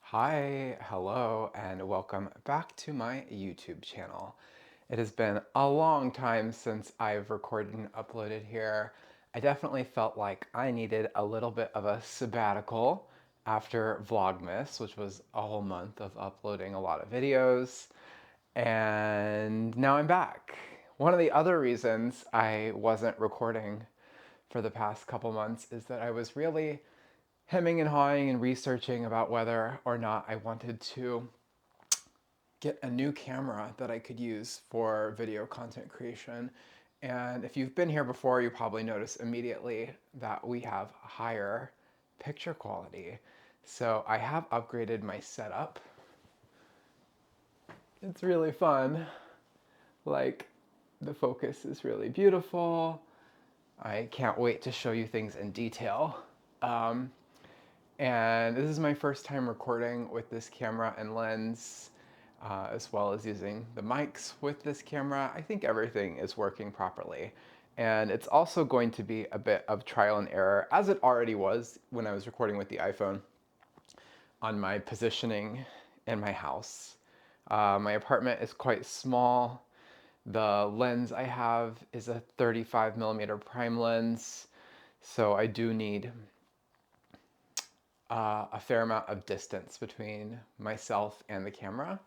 Hi, hello, and welcome back to my YouTube channel. It has been a long time since I've recorded and uploaded here. I definitely felt like I needed a little bit of a sabbatical after Vlogmas, which was a whole month of uploading a lot of videos. And now I'm back. One of the other reasons I wasn't recording for the past couple months is that I was really hemming and hawing and researching about whether or not I wanted to get a new camera that I could use for video content creation. And if you've been here before, you probably notice immediately that we have higher picture quality. So I have upgraded my setup. It's really fun. Like, the focus is really beautiful. I can't wait to show you things in detail. Um, And this is my first time recording with this camera and lens, as well as using the mics with this camera. I think everything is working properly. And it's also going to be a bit of trial and error, as it already was when I was recording with the iPhone, on my positioning in my house. My apartment is quite small. The lens I have is a 35mm prime lens, so I do need a fair amount of distance between myself and the camera.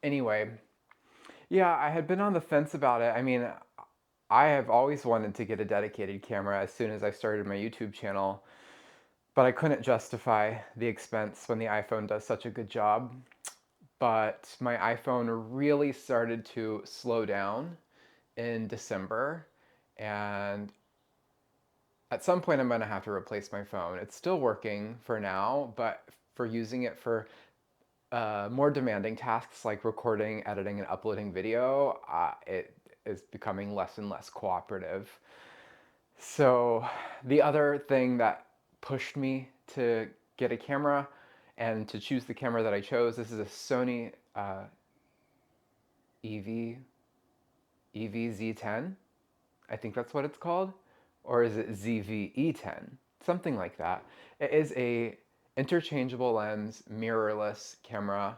Anyway, yeah, I had been on the fence about it. I mean, I have always wanted to get a dedicated camera as soon as I started my YouTube channel, but I couldn't justify the expense when the iPhone does such a good job. But my iPhone really started to slow down in December, and at some point I'm going to have to replace my phone. It's still working for now, but for using it for more demanding tasks like recording, editing, and uploading video, it is becoming less and less cooperative. So the other thing that pushed me to get a camera and to choose the camera that I chose, this is a Sony EV EVZ10. I think that's what it's called, or is it ZVE10? Something like that. It is a interchangeable lens, mirrorless camera,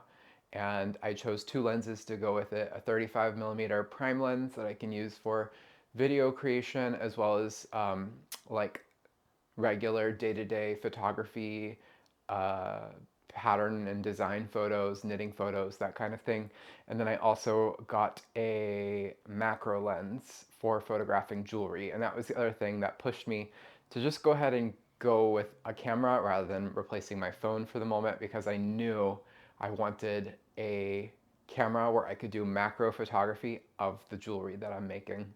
and I chose two lenses to go with it, a 35mm prime lens that I can use for video creation as well as like regular day-to-day photography, uh, pattern and design photos, knitting photos, that kind of thing. And then I also got a macro lens for photographing jewelry. And that was the other thing that pushed me to just go ahead and go with a camera rather than replacing my phone for the moment, because I knew I wanted a camera where I could do macro photography of the jewelry that I'm making.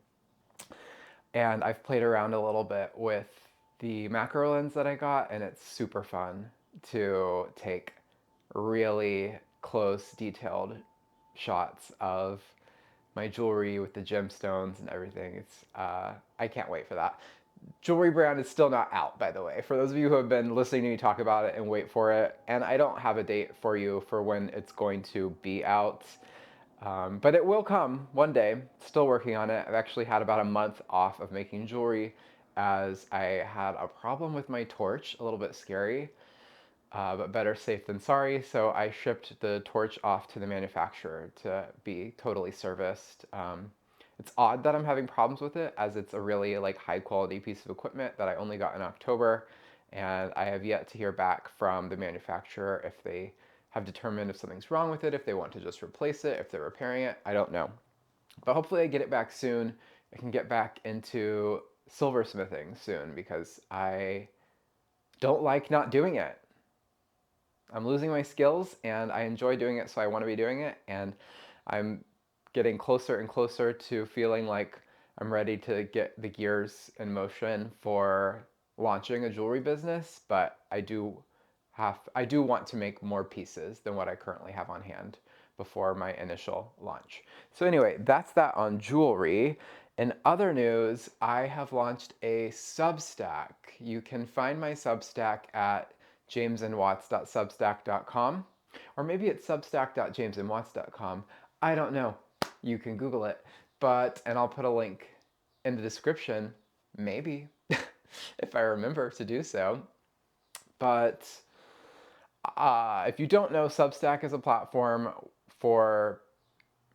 And I've played around a little bit with the macro lens that I got, and it's super fun to take really close, detailed shots of my jewelry with the gemstones and everything. I can't wait for that. Jewelry brand is still not out, by the way. For those of you who have been listening to me talk about it and wait for it, and I don't have a date for you for when it's going to be out. But it will come one day. Still working on it. I've actually had about a month off of making jewelry as I had a problem with my torch, a little bit scary, but better safe than sorry. So I shipped the torch off to the manufacturer to be totally serviced. It's odd that I'm having problems with it, as it's a really like high quality piece of equipment that I only got in October, and I have yet to hear back from the manufacturer if they have determined if something's wrong with it, if they want to just replace it, if they're repairing it. I don't know. But hopefully I get it back soon. I can get back into silversmithing soon because I don't like not doing it. I'm losing my skills and I enjoy doing it, so I want to be doing it. And I'm getting closer and closer to feeling like I'm ready to get the gears in motion for launching a jewelry business, but I do want to make more pieces than what I currently have on hand before my initial launch. So anyway, that's that on jewelry. In other news, I have launched a Substack. You can find my Substack at jamesandwatts.substack.com, or maybe it's substack.jamesandwatts.com. I don't know. You can Google it. And I'll put a link in the description, maybe, if I remember to do so. But If you don't know, Substack is a platform for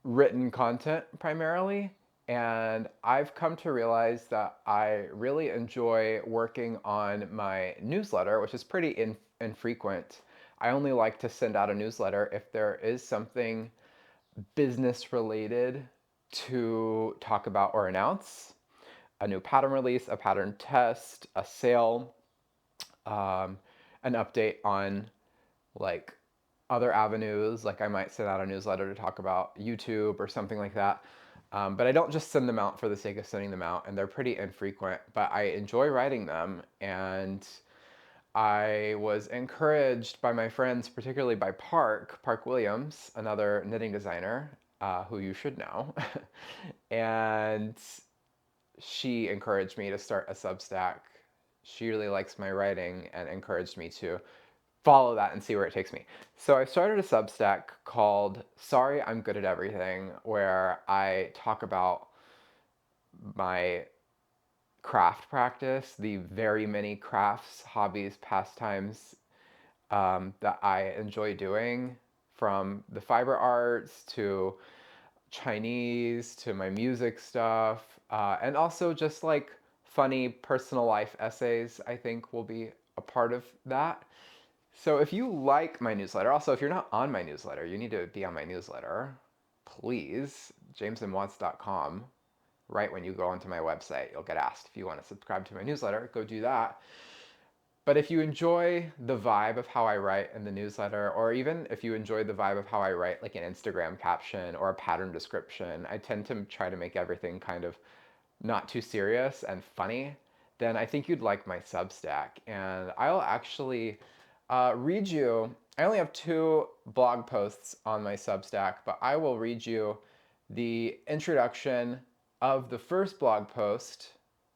written content primarily. And I've come to realize that I really enjoy working on my newsletter, which is pretty infrequent. I only like to send out a newsletter if there is something business related to talk about or announce: a new pattern release, a pattern test, a sale, um, an update on like other avenues. Like I might send out a newsletter to talk about YouTube or something like that. But I don't just send them out for the sake of sending them out, and they're pretty infrequent, but I enjoy writing them. And I was encouraged by my friends, particularly by Park Williams, another knitting designer who you should know. And she encouraged me to start a Substack. She really likes my writing and encouraged me to follow that and see where it takes me. So I started a Substack called Sorry, I'm Good at Everything, where I talk about my craft practice, the very many crafts, hobbies, pastimes that I enjoy doing, from the fiber arts to Chinese to my music stuff, and also just like funny personal life essays, I think will be a part of that. So if you like my newsletter, also if you're not on my newsletter, you need to be on my newsletter. Please, jamesandwatts.com. Right when you go onto my website, you'll get asked if you want to subscribe to my newsletter. Go do that. But if you enjoy the vibe of how I write in the newsletter, or even if you enjoy the vibe of how I write like an Instagram caption or a pattern description, I tend to try to make everything kind of not too serious and funny, then I think you'd like my Substack. And I'll actually read you. I only have 2 blog posts on my Substack, but I will read you the introduction of the first blog post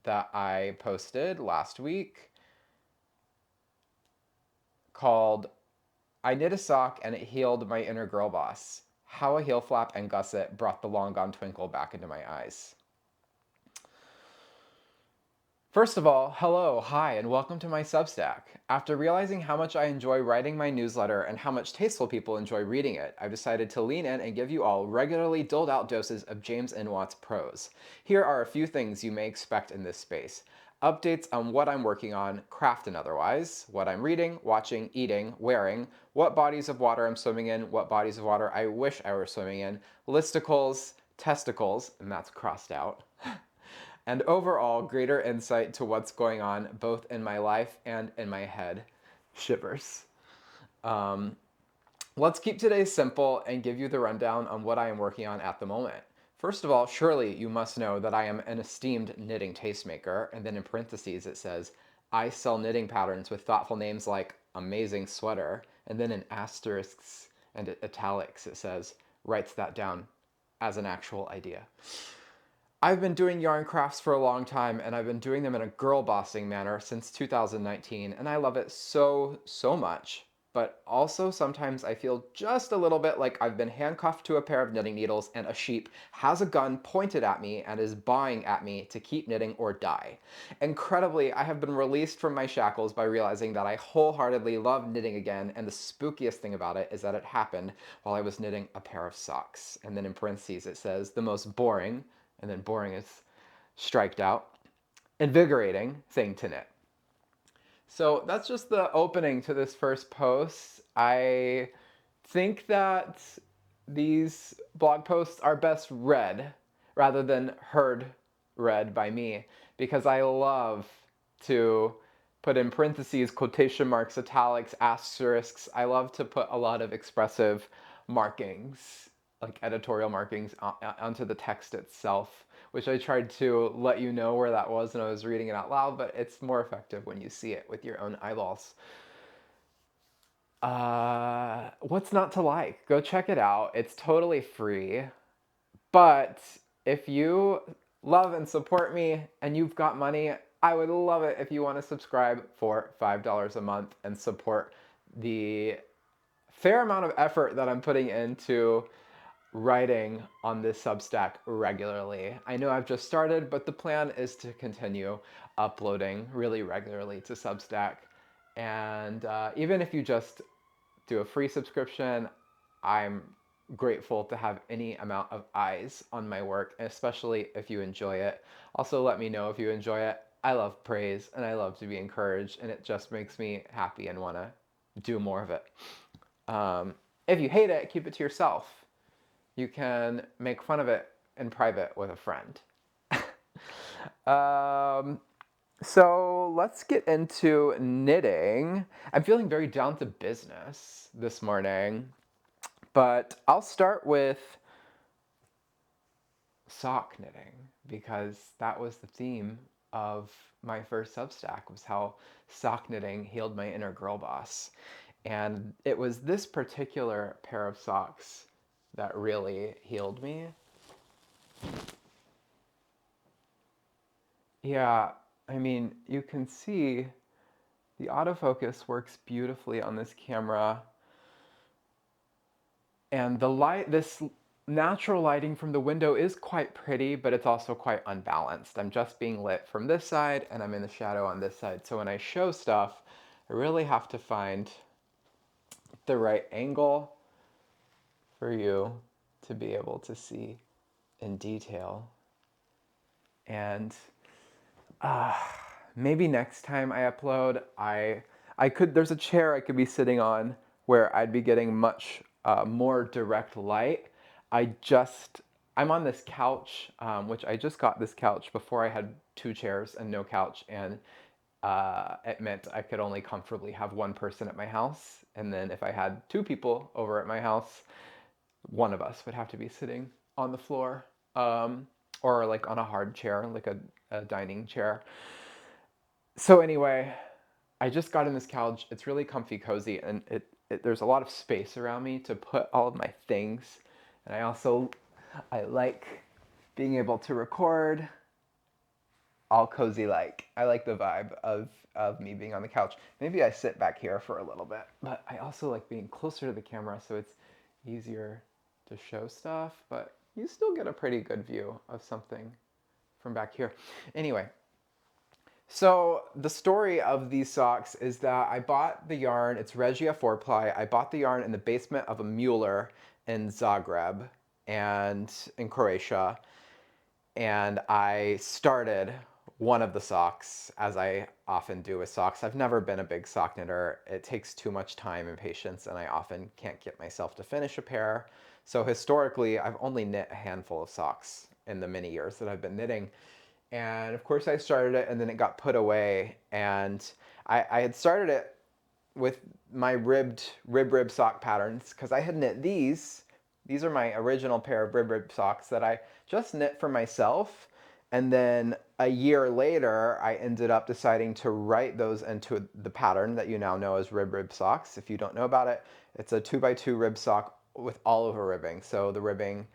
that I posted last week, called I Knit a Sock and It Healed My Inner Girl Boss: How a Heel Flap and Gusset Brought the Long Gone Twinkle Back into My Eyes. First of all, hello, hi, and welcome to my Substack. After realizing how much I enjoy writing my newsletter and how much tasteful people enjoy reading it, I've decided to lean in and give you all regularly doled out doses of James N. Watts prose. Here are a few things you may expect in this space: updates on what I'm working on, craft and otherwise, what I'm reading, watching, eating, wearing, what bodies of water I'm swimming in, what bodies of water I wish I were swimming in, listicles, testicles, and that's crossed out, and overall greater insight to what's going on both in my life and in my head. Shivers. Um, let's keep today simple and give you the rundown on what I am working on at the moment. First of all, surely you must know that I am an esteemed knitting tastemaker, and then in parentheses it says, I sell knitting patterns with thoughtful names like Amazing Sweater, and then in asterisks and italics it says, writes that down as an actual idea. I've been doing yarn crafts for a long time, and I've been doing them in a girl bossing manner since 2019, and I love it so, so much. But also sometimes I feel just a little bit like I've been handcuffed to a pair of knitting needles and a sheep has a gun pointed at me and is bawing at me to keep knitting or die. Incredibly, I have been released from my shackles by realizing that I wholeheartedly love knitting again, and the spookiest thing about it is that it happened while I was knitting a pair of socks. And then in parentheses it says, the most boring, and then boring is striked out, invigorating thing to knit. So that's just the opening to this first post. I think that these blog posts are best read rather than heard read by me, because I love to put in parentheses, quotation marks, italics, asterisks. I love to put a lot of expressive markings, like editorial markings, onto the text itself, which I tried to let you know where that was when I was reading it out loud, but it's more effective when you see it with your own eyeballs. What's not to like? Go check it out. It's totally free. But if you love and support me and you've got money, I would love it if you want to subscribe for $5 a month and support the fair amount of effort that I'm putting into writing on this Substack regularly. I know I've just started, but the plan is to continue uploading really regularly to Substack. And even if you just do a free subscription. I'm grateful to have any amount of eyes on my work, especially if you enjoy it. Also, let me know if you enjoy it. I love praise and I love to be encouraged, and it just makes me happy and want to do more of it. If you hate it, keep it to yourself. You can make fun of it in private with a friend. um, so let's get into knitting. I'm feeling very down to business this morning, but I'll start with sock knitting because that was the theme of my first Substack, was how sock knitting healed my inner girl boss. And it was this particular pair of socks that really healed me. Yeah, I mean, you can see the autofocus works beautifully on this camera. And the light, this natural lighting from the window is quite pretty, but it's also quite unbalanced. I'm just being lit from this side and I'm in the shadow on this side. So when I show stuff, I really have to find the right angle for you to be able to see in detail. And maybe next time I upload, I could, there's a chair I could be sitting on where I'd be getting much more direct light. I'm on this couch, which I just got this couch before I had 2 chairs and no couch, and it meant I could only comfortably have one person at my house. And then if I had 2 people over at my house, one of us would have to be sitting on the floor, or like on a hard chair, like a dining chair. So anyway, I just got in this couch. It's really comfy, cozy, and there's a lot of space around me to put all of my things. And I like being able to record all cozy like. I like the vibe of me being on the couch. Maybe I sit back here for a little bit, but I also like being closer to the camera so it's easier to show stuff, but you still get a pretty good view of something from back here. Anyway, so the story of these socks is that I bought the yarn, it's Regia 4-ply. I bought the yarn in the basement of a Mueller in Zagreb and in Croatia. And I started one of the socks, as I often do with socks. I've never been a big sock knitter. It takes too much time and patience, and I often can't get myself to finish a pair. So historically, I've only knit a handful of socks in the many years that I've been knitting. And of course I started it and then it got put away. And I had started it with my rib sock patterns because I had knit these. These are my original pair of rib socks that I just knit for myself. And then a year later, I ended up deciding to write those into the pattern that you now know as rib socks. If you don't know about it, it's a 2x2 rib sock with all over ribbing. So the ribbing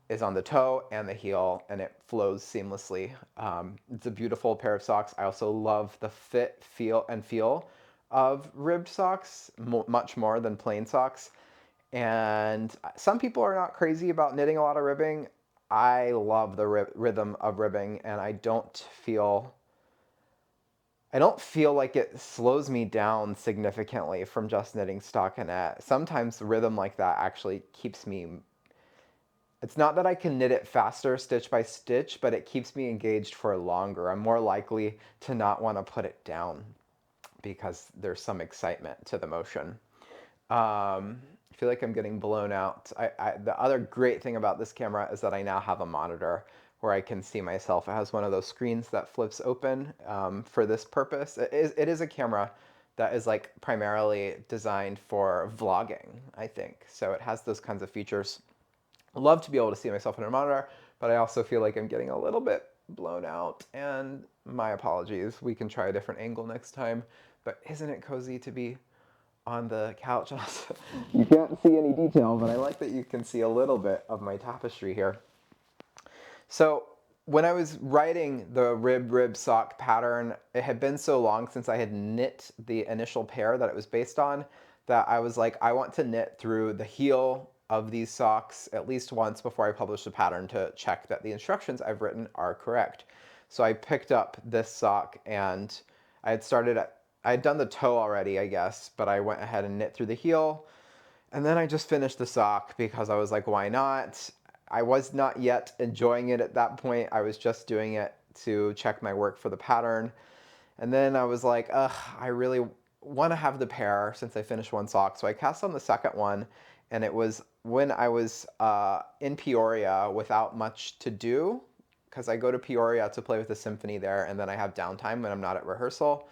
is on the toe and the heel, and it flows seamlessly. It's a beautiful pair of socks. I also love the fit, feel of ribbed socks much more than plain socks. And some people are not crazy about knitting a lot of ribbing. I love the rhythm of ribbing, and I don't feel like it slows me down significantly from just knitting stockinette. Sometimes rhythm like that actually keeps me. It's not that I can knit it faster stitch by stitch, but it keeps me engaged for longer. I'm more likely to not want to put it down because there's some excitement to the motion. I feel like I'm getting blown out. The other great thing about this camera is that I now have a monitor where I can see myself. It has one of those screens that flips open for this purpose. It is a camera that is like primarily designed for vlogging, I think. So it has those kinds of features. I love to be able to see myself in a monitor, but I also feel like I'm getting a little bit blown out, and my apologies. We can try a different angle next time, but isn't it cozy to be on the couch? Also, you can't see any detail, but I like that you can see a little bit of my tapestry here. So when I was writing the rib sock pattern, it had been so long since I had knit the initial pair that it was based on that I was like, I want to knit through the heel of these socks at least once before I publish the pattern to check that the instructions I've written are correct. So I picked up this sock and I had started at I'd done the toe already, I guess, but I went ahead and knit through the heel. And then I just finished the sock because I was like, why not? I was not yet enjoying it at that point. I was just doing it to check my work for the pattern. And then I was like, ugh, I really want to have the pair since I finished one sock. So I cast on the second one, and it was when I was in Peoria without much to do, because I go to Peoria to play with the symphony there, and then I have downtime when I'm not at rehearsal.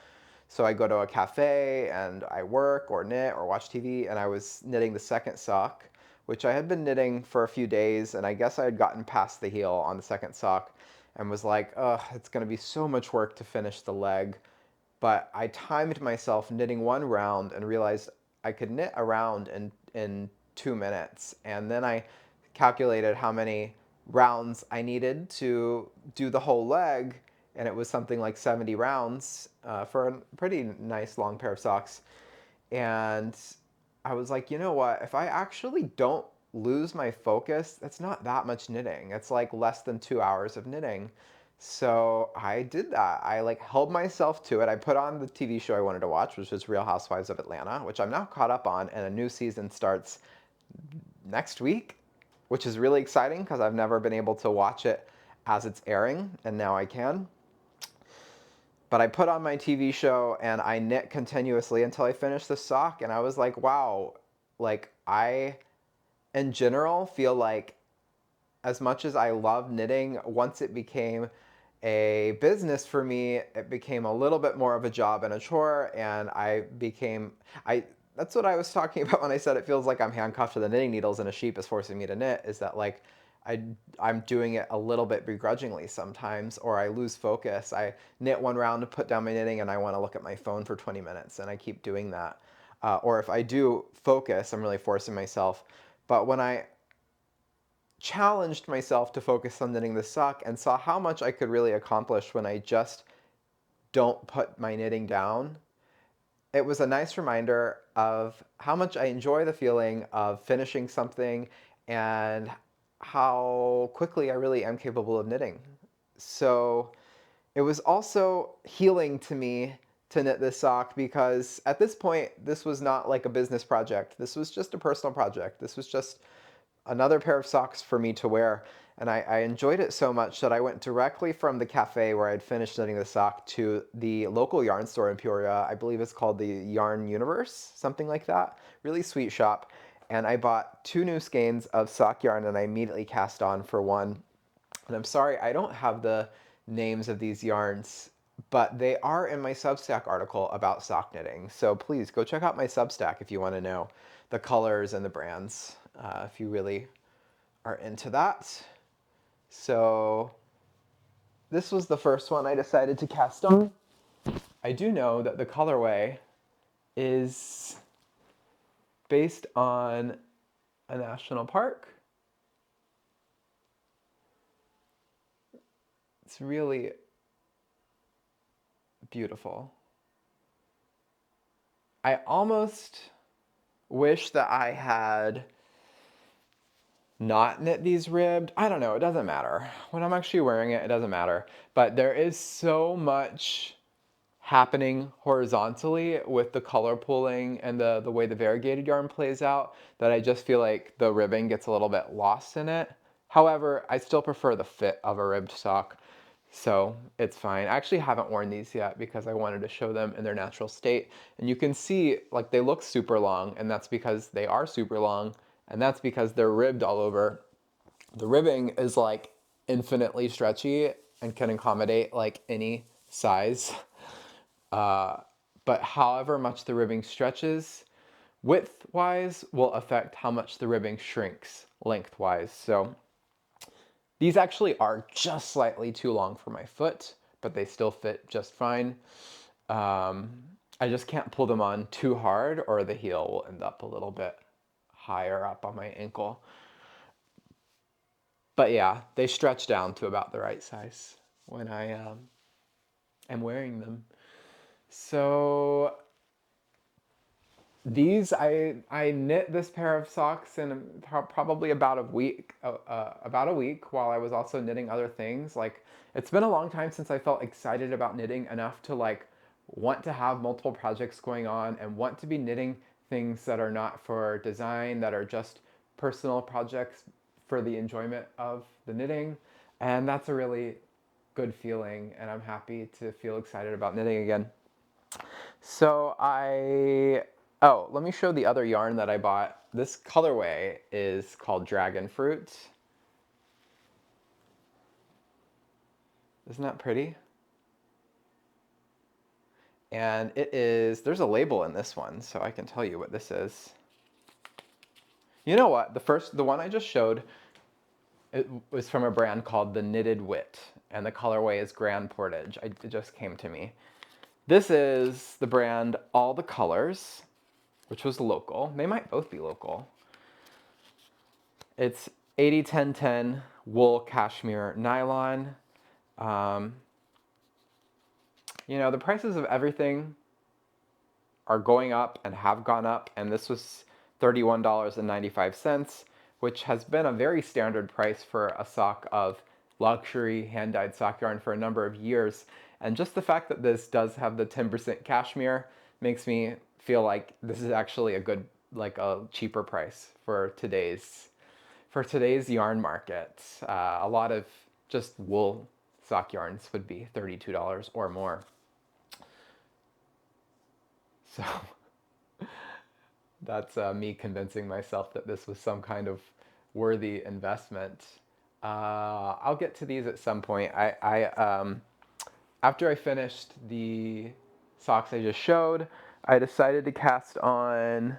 So I go to a cafe and I work or knit or watch TV, and I was knitting the second sock, which I had been knitting for a few days, and I guess I had gotten past the heel on the second sock and was like, ugh, it's going to be so much work to finish the leg. But I timed myself knitting one round and realized I could knit a round in 2 minutes. And then I calculated how many rounds I needed to do the whole leg, and it was something like 70 rounds for a pretty nice long pair of socks. And I was like, you know what? If I actually don't lose my focus, that's not that much knitting. It's like less than 2 hours of knitting. So I did that. I like held myself to it. I put on the TV show I wanted to watch, which was Real Housewives of Atlanta, which I'm now caught up on, and a new season starts next week, which is really exciting because I've never been able to watch it as it's airing, and now I can. But I put on my TV show and I knit continuously until I finished the sock, and I was like, wow, like I in general feel like as much as I love knitting, once it became a business for me, it became a little bit more of a job and a chore, and I that's what I was talking about when I said it feels like I'm handcuffed to the knitting needles and a sheep is forcing me to knit, is that like I I'm doing it a little bit begrudgingly sometimes, or I lose focus. I knit one round to put down my knitting and I want to look at my phone for 20 minutes, and I keep doing that. Or if I do focus, I'm really forcing myself. But when I challenged myself to focus on knitting the sock and saw how much I could really accomplish when I just don't put my knitting down, it was a nice reminder of how much I enjoy the feeling of finishing something and how quickly I really am capable of knitting. So it was also healing to me to knit this sock because at this point, this was not like a business project. This was just a personal project. This was just another pair of socks for me to wear. And I enjoyed it so much that I went directly from the cafe where I'd finished knitting the sock to the local yarn store in Peoria. I believe it's called the Yarn Universe, something like that. Really sweet shop. And I bought 2 new skeins of sock yarn and I immediately cast on for one. And I'm sorry, I don't have the names of these yarns, but they are in my Substack article about sock knitting. So please go check out my Substack if you want to know the colors and the brands, if you really are into that. So this was the first one I decided to cast on. I do know that the colorway is based on a national park. It's really beautiful. I almost wish that I had not knit these ribbed. I don't know, it doesn't matter. When I'm actually wearing it, it doesn't matter. But there is so much happening horizontally with the color pooling and the way the variegated yarn plays out that I just feel like the ribbing gets a little bit lost in it. However, I still prefer the fit of a ribbed sock, so it's fine. I actually haven't worn these yet because I wanted to show them in their natural state. And you can see like they look super long, and that's because they are super long, and that's because they're ribbed all over. The ribbing is like infinitely stretchy and can accommodate like any size. But however much the ribbing stretches width-wise will affect how much the ribbing shrinks lengthwise. So these actually are just slightly too long for my foot, but they still fit just fine. I just can't pull them on too hard or the heel will end up a little bit higher up on my ankle. But yeah, they stretch down to about the right size when I am wearing them. So these I knit this pair of socks in probably about a week while I was also knitting other things. Like it's been a long time since I felt excited about knitting enough to like want to have multiple projects going on and want to be knitting things that are not for design, that are just personal projects for the enjoyment of the knitting. And that's a really good feeling, and I'm happy to feel excited about knitting again. So let me show the other yarn that I bought. This colorway is called Dragon Fruit. Isn't that pretty? And there's a label in this one, so I can tell you what this is. You know what? The one I just showed, it was from a brand called the Knitted Wit, and the colorway is Grand Portage. It just came to me. This is the brand All the Colors, which was local. They might both be local. It's 80-10-10 wool, cashmere, nylon. The prices of everything are going up and have gone up, and this was $31.95, which has been a very standard price for a sock of luxury hand-dyed sock yarn for a number of years. And just the fact that this does have the 10% cashmere makes me feel like this is actually a cheaper price for today's yarn market. A lot of just wool sock yarns would be $32 or more. So that's me convincing myself that this was some kind of worthy investment. I'll get to these at some point. After I finished the socks I just showed, I decided to cast on.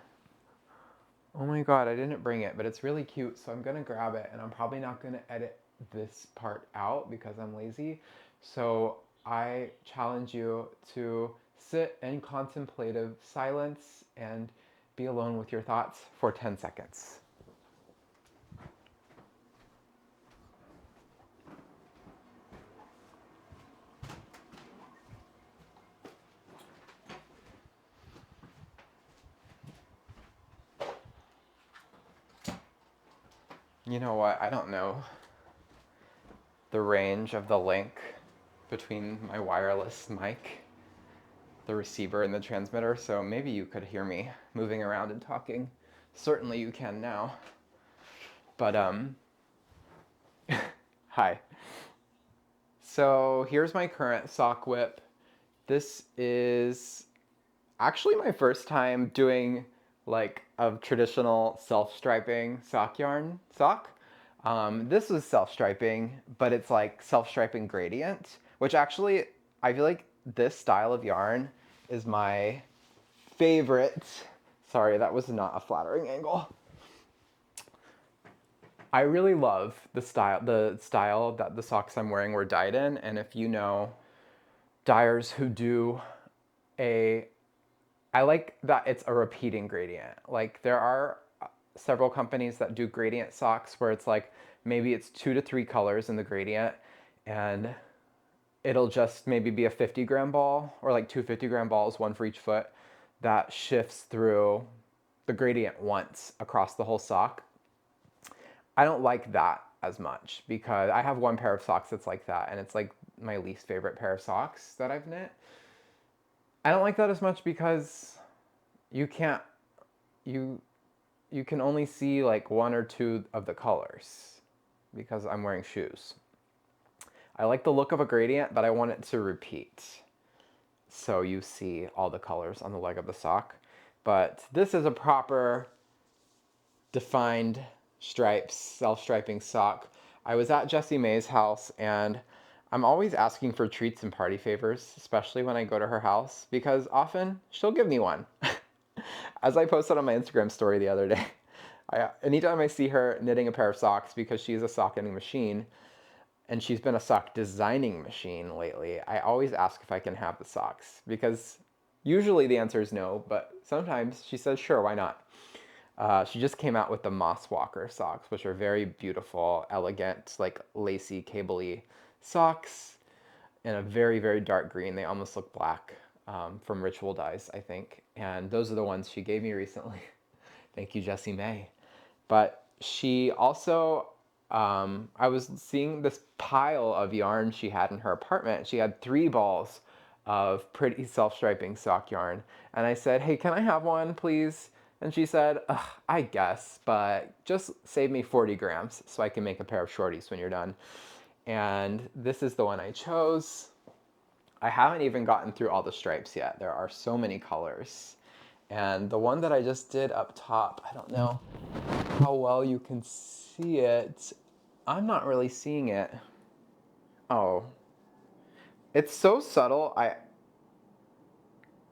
Oh my god, I didn't bring it, but it's really cute, so I'm gonna grab it, and I'm probably not gonna edit this part out because I'm lazy. So I challenge you to sit in contemplative silence and be alone with your thoughts for 10 seconds. You know what? I don't know the range of the link between my wireless mic, the receiver, and the transmitter, so maybe you could hear me moving around and talking. Certainly you can now. But, hi. So here's my current sock whip. This is actually my first time doing like a traditional self-striping sock yarn sock. This was self-striping, but it's like self-striping gradient, which actually I feel like this style of yarn is my favorite. Sorry, that was not a flattering angle. I really love the style that the socks I'm wearing were dyed in, and if you know dyers who do I like that it's a repeating gradient. Like there are several companies that do gradient socks where it's like maybe it's 2 to 3 colors in the gradient, and it'll just maybe be a 50-gram ball or like 2 50-gram balls, one for each foot, that shifts through the gradient once across the whole sock. I don't like that as much because I have one pair of socks that's like that, and it's like my least favorite pair of socks that I've knit. I don't like that as much because you can't you you can only see like 1 or 2 of the colors because I'm wearing shoes. I like the look of a gradient, but I want it to repeat. So you see all the colors on the leg of the sock. But this is a proper defined stripes, self-striping sock. I was at Jessie Mae's house, and I'm always asking for treats and party favors, especially when I go to her house, because often she'll give me one. As I posted on my Instagram story the other day, anytime I see her knitting a pair of socks, because she's a sock knitting machine, and she's been a sock designing machine lately, I always ask if I can have the socks, because usually the answer is no, but sometimes she says, sure, why not? She just came out with the Moss Walker socks, which are very beautiful, elegant, like lacy, cable-y socks in a very, very dark green. They almost look black from ritual dyes, I think. And those are the ones she gave me recently. Thank you, Jessie Mae. But she also, I was seeing this pile of yarn she had in her apartment. She had 3 balls of pretty self-striping sock yarn. And I said, hey, can I have one, please? And she said, ugh, I guess, but just save me 40 grams so I can make a pair of shorties when you're done. And this is the one I chose. I haven't even gotten through all the stripes yet. There are so many colors. And the one that I just did up top, I don't know how well you can see it. I'm not really seeing it. Oh, it's so subtle.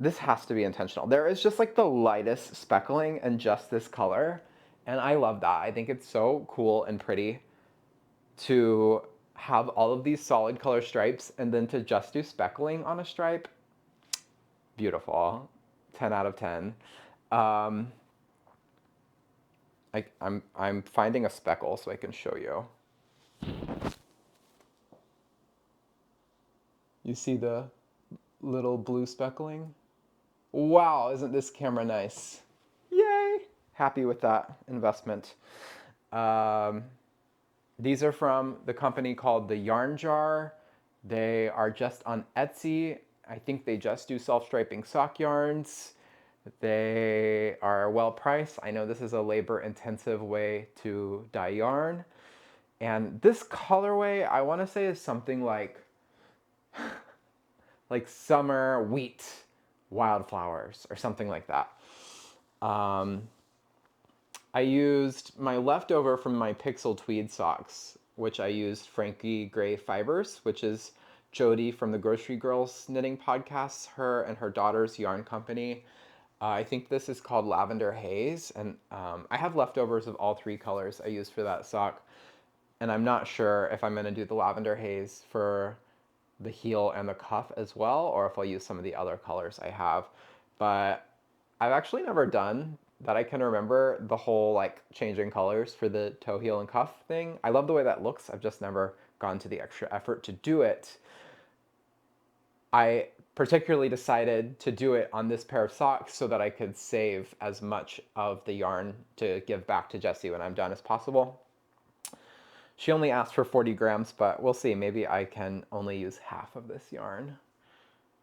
This has to be intentional. There is just like the lightest speckling and just this color. And I love that. I think it's so cool and pretty to have all of these solid color stripes and then to just do speckling on a stripe. Beautiful. 10 out of 10. Um, I'm finding a speckle so I can show you. You see the little blue speckling? Wow, isn't this camera nice? Yay! Happy with that investment. Um, these are from the company called the Yarn Jar. They are just on Etsy. I think they just do self-striping sock yarns. They are well priced. I know this is a labor-intensive way to dye yarn. And this colorway, I want to say, is something like summer wheat wildflowers or something like that. I used my leftover from my Pixel Tweed socks, which I used Frankie Gray Fibers, which is Jody from the Grocery Girls Knitting Podcast, her and her daughter's yarn company. I think this is called Lavender Haze, and I have leftovers of all three colors I used for that sock, and I'm not sure if I'm going to do the Lavender Haze for the heel and the cuff as well, or if I'll use some of the other colors I have. But I've actually never done that I can remember the whole like changing colors for the toe, heel, and cuff thing. I love the way that looks. I've just never gone to the extra effort to do it. I particularly decided to do it on this pair of socks so that I could save as much of the yarn to give back to Jessie when I'm done as possible. She only asked for 40 grams, but we'll see. Maybe I can only use half of this yarn.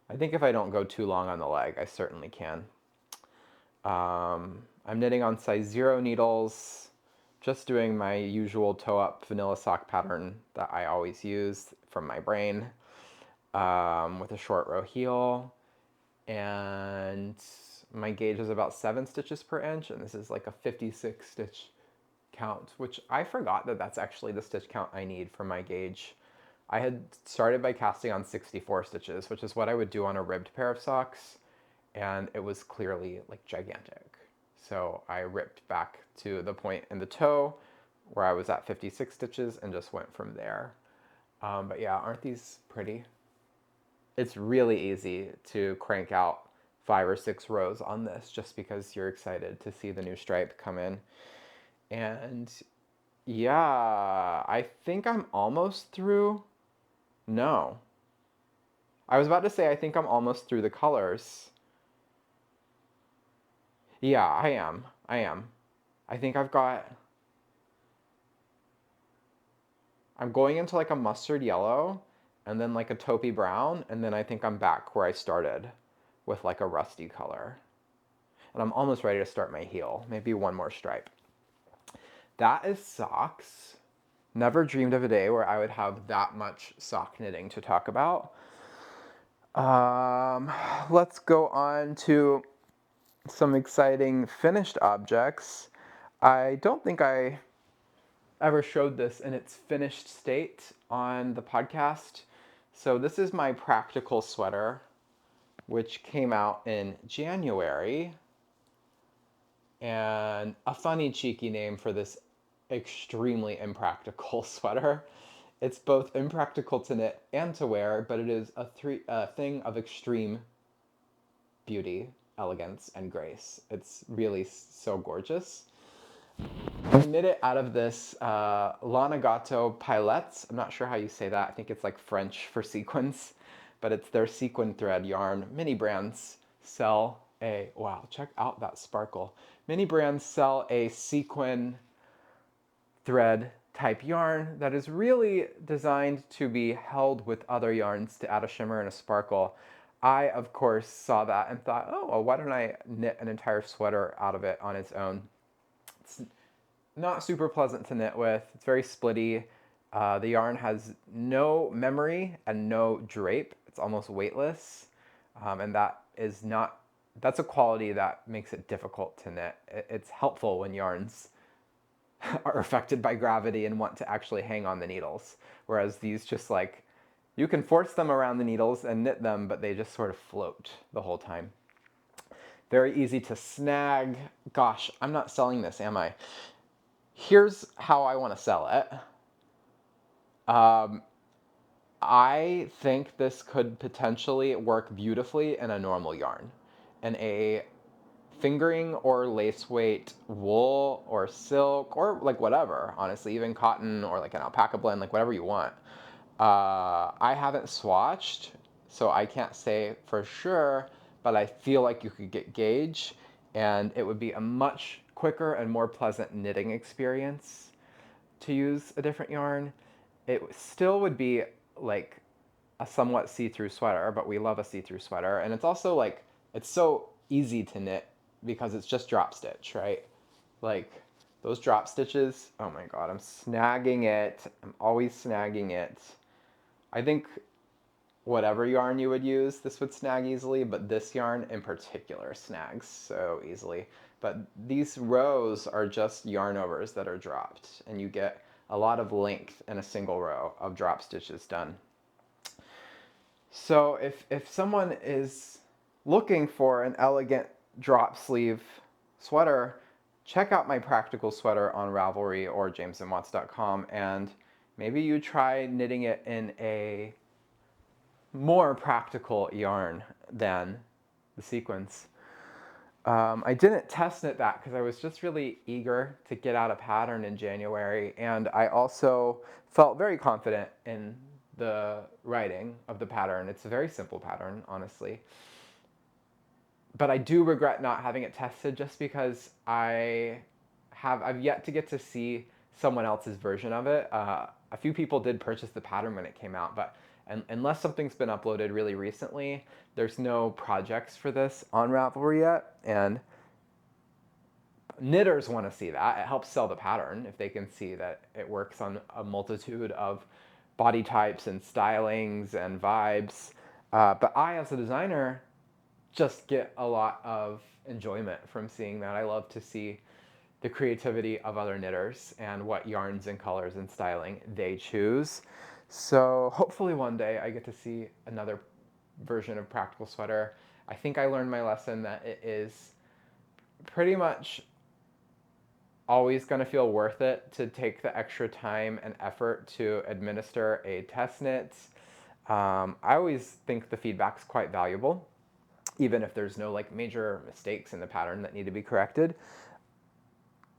I think if I don't go too long on the leg, I certainly can. I'm knitting on size 0 needles, just doing my usual toe-up vanilla sock pattern that I always use from my brain, with a short row heel. And my gauge is about 7 stitches per inch, and this is like a 56 stitch count, which I forgot that that's actually the stitch count I need for my gauge. I had started by casting on 64 stitches, which is what I would do on a ribbed pair of socks, and it was clearly like gigantic. So I ripped back to the point in the toe where I was at 56 stitches and just went from there. But yeah, aren't these pretty? It's really easy to crank out 5 or 6 rows on this just because you're excited to see the new stripe come in. And yeah, I think I'm almost through. No. I was about to say I think I'm almost through the colors. Yeah, I am. I am. I think I'm going into like a mustard yellow and then like a taupey brown, and then I think I'm back where I started with like a rusty color. And I'm almost ready to start my heel. Maybe one more stripe. That is socks. Never dreamed of a day where I would have that much sock knitting to talk about. Let's go on to some exciting finished objects. I don't think I ever showed this in its finished state on the podcast. So this is my practical sweater, which came out in January. And a funny, cheeky name for this extremely impractical sweater. It's both impractical to knit and to wear, but it is a thing of extreme beauty, elegance, and grace. It's really so gorgeous. I knit it out of this Lanagato Pilettes. I'm not sure how you say that. I think it's like French for sequins, but it's their sequin thread yarn. Many brands sell a, wow, check out that sparkle. Many brands sell a sequin thread type yarn that is really designed to be held with other yarns to add a shimmer and a sparkle. I, of course, saw that and thought, oh, well, why don't I knit an entire sweater out of it on its own? It's not super pleasant to knit with. It's very splitty. The yarn has no memory and no drape. It's almost weightless. And that's a quality that makes it difficult to knit. It's helpful when yarns are affected by gravity and want to actually hang on the needles. Whereas these just like, you can force them around the needles and knit them, but they just sort of float the whole time. Very easy to snag. Gosh, I'm not selling this, am I? Here's how I want to sell it. I think this could potentially work beautifully in a normal yarn. In a fingering or lace weight wool or silk or like whatever, honestly, even cotton or like an alpaca blend, like whatever you want. I haven't swatched, so I can't say for sure, but I feel like you could get gauge and it would be a much quicker and more pleasant knitting experience to use a different yarn. It still would be like a somewhat see-through sweater, but we love a see-through sweater. And it's also like, it's so easy to knit because it's just drop stitch, right? Like those drop stitches, oh my God, I'm snagging it. I'm always snagging it. I think whatever yarn you would use, this would snag easily, but this yarn in particular snags so easily. But these rows are just yarn overs that are dropped, and you get a lot of length in a single row of drop stitches done. So if someone is looking for an elegant drop sleeve sweater, check out my practical sweater on Ravelry or jamesandwatts.com, and maybe you try knitting it in a more practical yarn than the sequins. I didn't test knit that because I was just really eager to get out a pattern in January, and I also felt very confident in the writing of the pattern. It's a very simple pattern, honestly. But I do regret not having it tested just because I've yet to get to see someone else's version of it. A few people did purchase the pattern when it came out, but unless something's been uploaded really recently, there's no projects for this on Ravelry yet, and knitters want to see that. It helps sell the pattern if they can see that it works on a multitude of body types and stylings and vibes. But I, as a designer, just get a lot of enjoyment from seeing that. I love to see the creativity of other knitters and what yarns and colors and styling they choose. So hopefully one day I get to see another version of Practical Sweater. I think I learned my lesson that it is pretty much always going to feel worth it to take the extra time and effort to administer a test knit. I always think the feedback's quite valuable, even if there's no like major mistakes in the pattern that need to be corrected.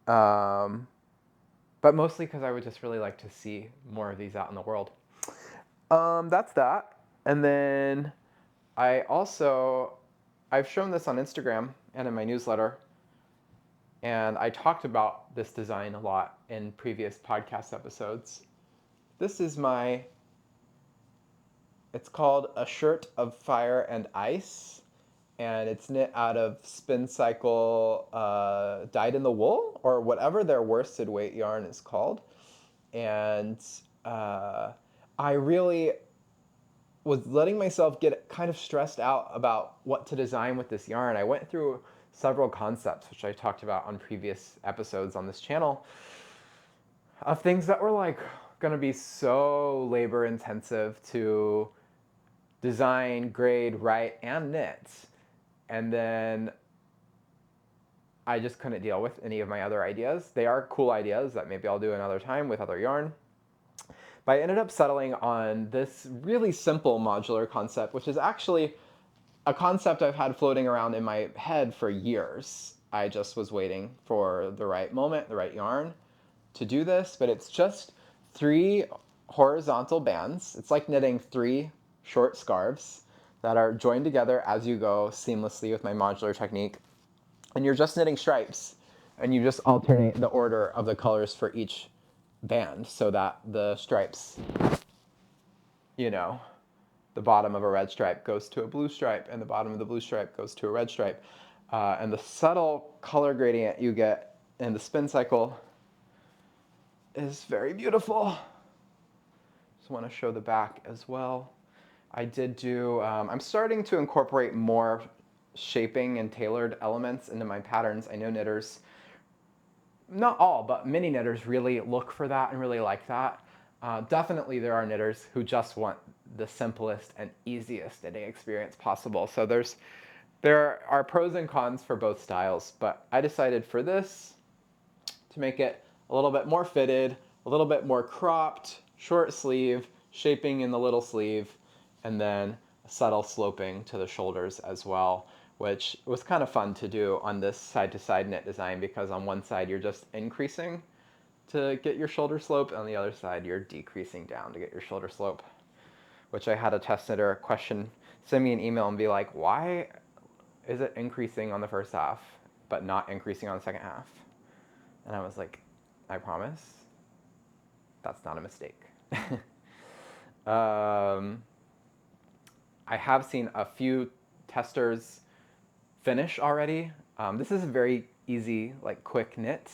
But mostly because I would just really like to see more of these out in the world. That's that. And then I've shown this on Instagram and in my newsletter, and I talked about this design a lot in previous podcast episodes. This is it's called A Shirt of Fire and Ice, and it's knit out of Spin Cycle Dyed in the Wool, or whatever their worsted weight yarn is called. And I really was letting myself get kind of stressed out about what to design with this yarn. I went through several concepts, which I talked about on previous episodes on this channel, of things that were like going to be so labor intensive to design, grade, write, and knit. And then I just couldn't deal with any of my other ideas. They are cool ideas that maybe I'll do another time with other yarn. But I ended up settling on this really simple modular concept, which is actually a concept I've had floating around in my head for years. I just was waiting for the right moment, the right yarn to do this, but it's just 3 horizontal bands. It's like knitting 3 short scarves that are joined together as you go seamlessly with my modular technique. And you're just knitting stripes, and you just alternate the order of the colors for each band so that the stripes, the bottom of a red stripe goes to a blue stripe, and the bottom of the blue stripe goes to a red stripe. And the subtle color gradient you get in the spin cycle is very beautiful. Just want to show the back as well. I did do, I'm starting to incorporate more shaping and tailored elements into my patterns. I know knitters, not all, but many knitters really look for that and really like that. Definitely there are knitters who just want the simplest and easiest knitting experience possible. So there are pros and cons for both styles, but I decided for this to make it a little bit more fitted, a little bit more cropped, short sleeve, shaping in the little sleeve, and then a subtle sloping to the shoulders as well, which was kind of fun to do on this side-to-side knit design, because on one side you're just increasing to get your shoulder slope, and on the other side you're decreasing down to get your shoulder slope, which I had a test knitter send me an email and be like, why is it increasing on the first half but not increasing on the second half? And I was like, I promise, that's not a mistake. I have seen a few testers finish already. This is a very easy, like quick knit,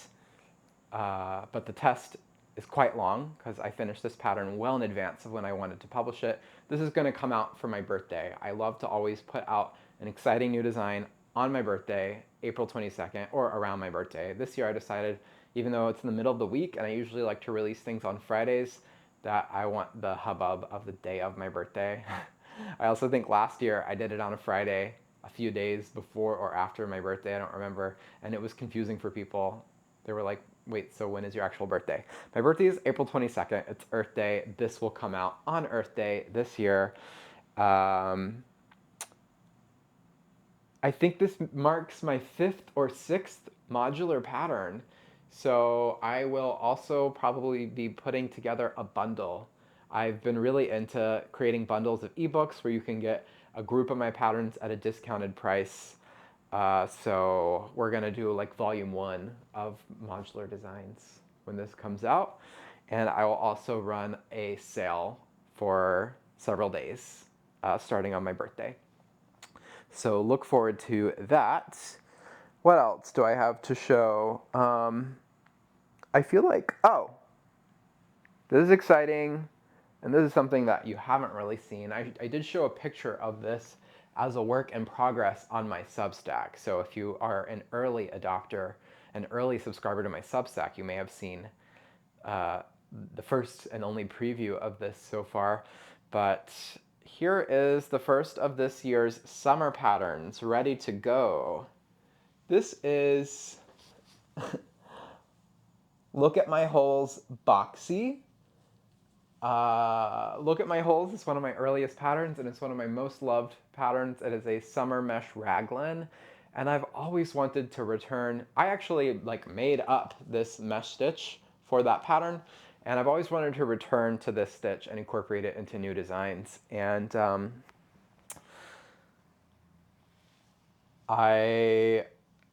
but the test is quite long because I finished this pattern well in advance of when I wanted to publish it. This is going to come out for my birthday. I love to always put out an exciting new design on my birthday, April 22nd, or around my birthday. This year I decided, even though it's in the middle of the week and I usually like to release things on Fridays, that I want the hubbub of the day of my birthday. I also think last year I did it on a Friday, a few days before or after my birthday, I don't remember, and it was confusing for people. They were like, wait, so when is your actual birthday? My birthday is April 22nd, it's Earth Day. This will come out on Earth Day this year. I think this marks my 5th or 6th modular pattern. So I will also probably be putting together a bundle. I've been really into creating bundles of ebooks where you can get a group of my patterns at a discounted price. So we're gonna do like volume 1 of modular designs when this comes out. And I will also run a sale for several days starting on my birthday. So look forward to that. What else do I have to show? I feel like, oh, this is exciting, and this is something that you haven't really seen. I did show a picture of this as a work in progress on my Substack. So if you are an early adopter, an early subscriber to my Substack, you may have seen the first and only preview of this so far. But here is the first of this year's summer patterns ready to go. This is Look at My Holes Boxy. Look at My Holes is one of my earliest patterns, and it's one of my most loved patterns. It is a summer mesh raglan, and I've always wanted to return. I actually made up this mesh stitch for that pattern, and I've always wanted to return to this stitch and incorporate it into new designs. And I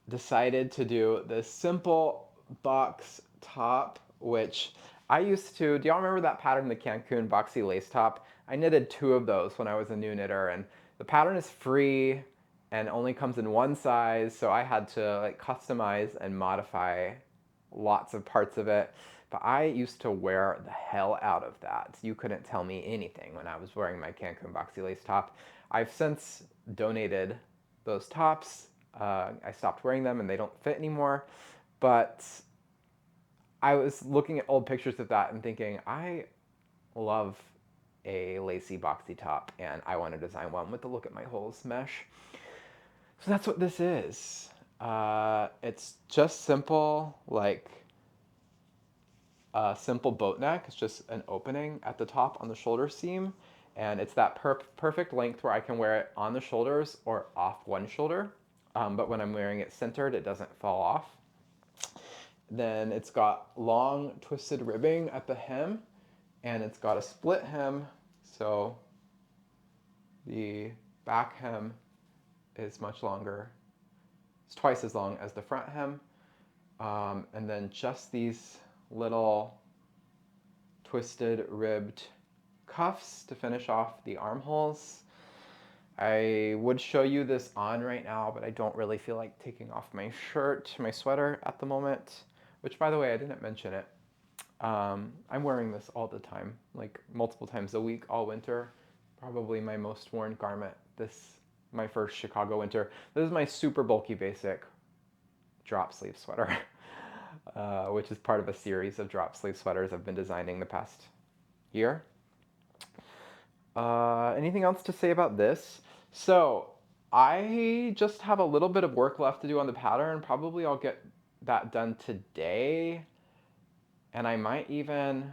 decided to do this simple box top, which I used to, do y'all remember that pattern, the Cancun boxy lace top? I knitted 2 of those when I was a new knitter, and the pattern is free and only comes in one size, so I had to customize and modify lots of parts of it. But I used to wear the hell out of that. You couldn't tell me anything when I was wearing my Cancun boxy lace top. I've since donated those tops. I stopped wearing them and they don't fit anymore. But I was looking at old pictures of that and thinking, I love a lacy boxy top and I want to design one with the Look at My Holes mesh. So that's what this is. It's just simple, like a simple boat neck. It's just an opening at the top on the shoulder seam. And it's that perfect length where I can wear it on the shoulders or off one shoulder. But when I'm wearing it centered, it doesn't fall off. Then it's got long twisted ribbing at the hem, and it's got a split hem. So the back hem is much longer. It's twice as long as the front hem. And then just these little twisted ribbed cuffs to finish off the armholes. I would show you this on right now, but I don't really feel like taking off my shirt, my sweater at the moment, which, by the way, I didn't mention it. I'm wearing this all the time, like multiple times a week, all winter. Probably my most worn garment my first Chicago winter. This is my super bulky basic drop sleeve sweater, which is part of a series of drop sleeve sweaters I've been designing the past year. Anything else to say about this? So I just have a little bit of work left to do on the pattern. Probably I'll get that done today. And I might even,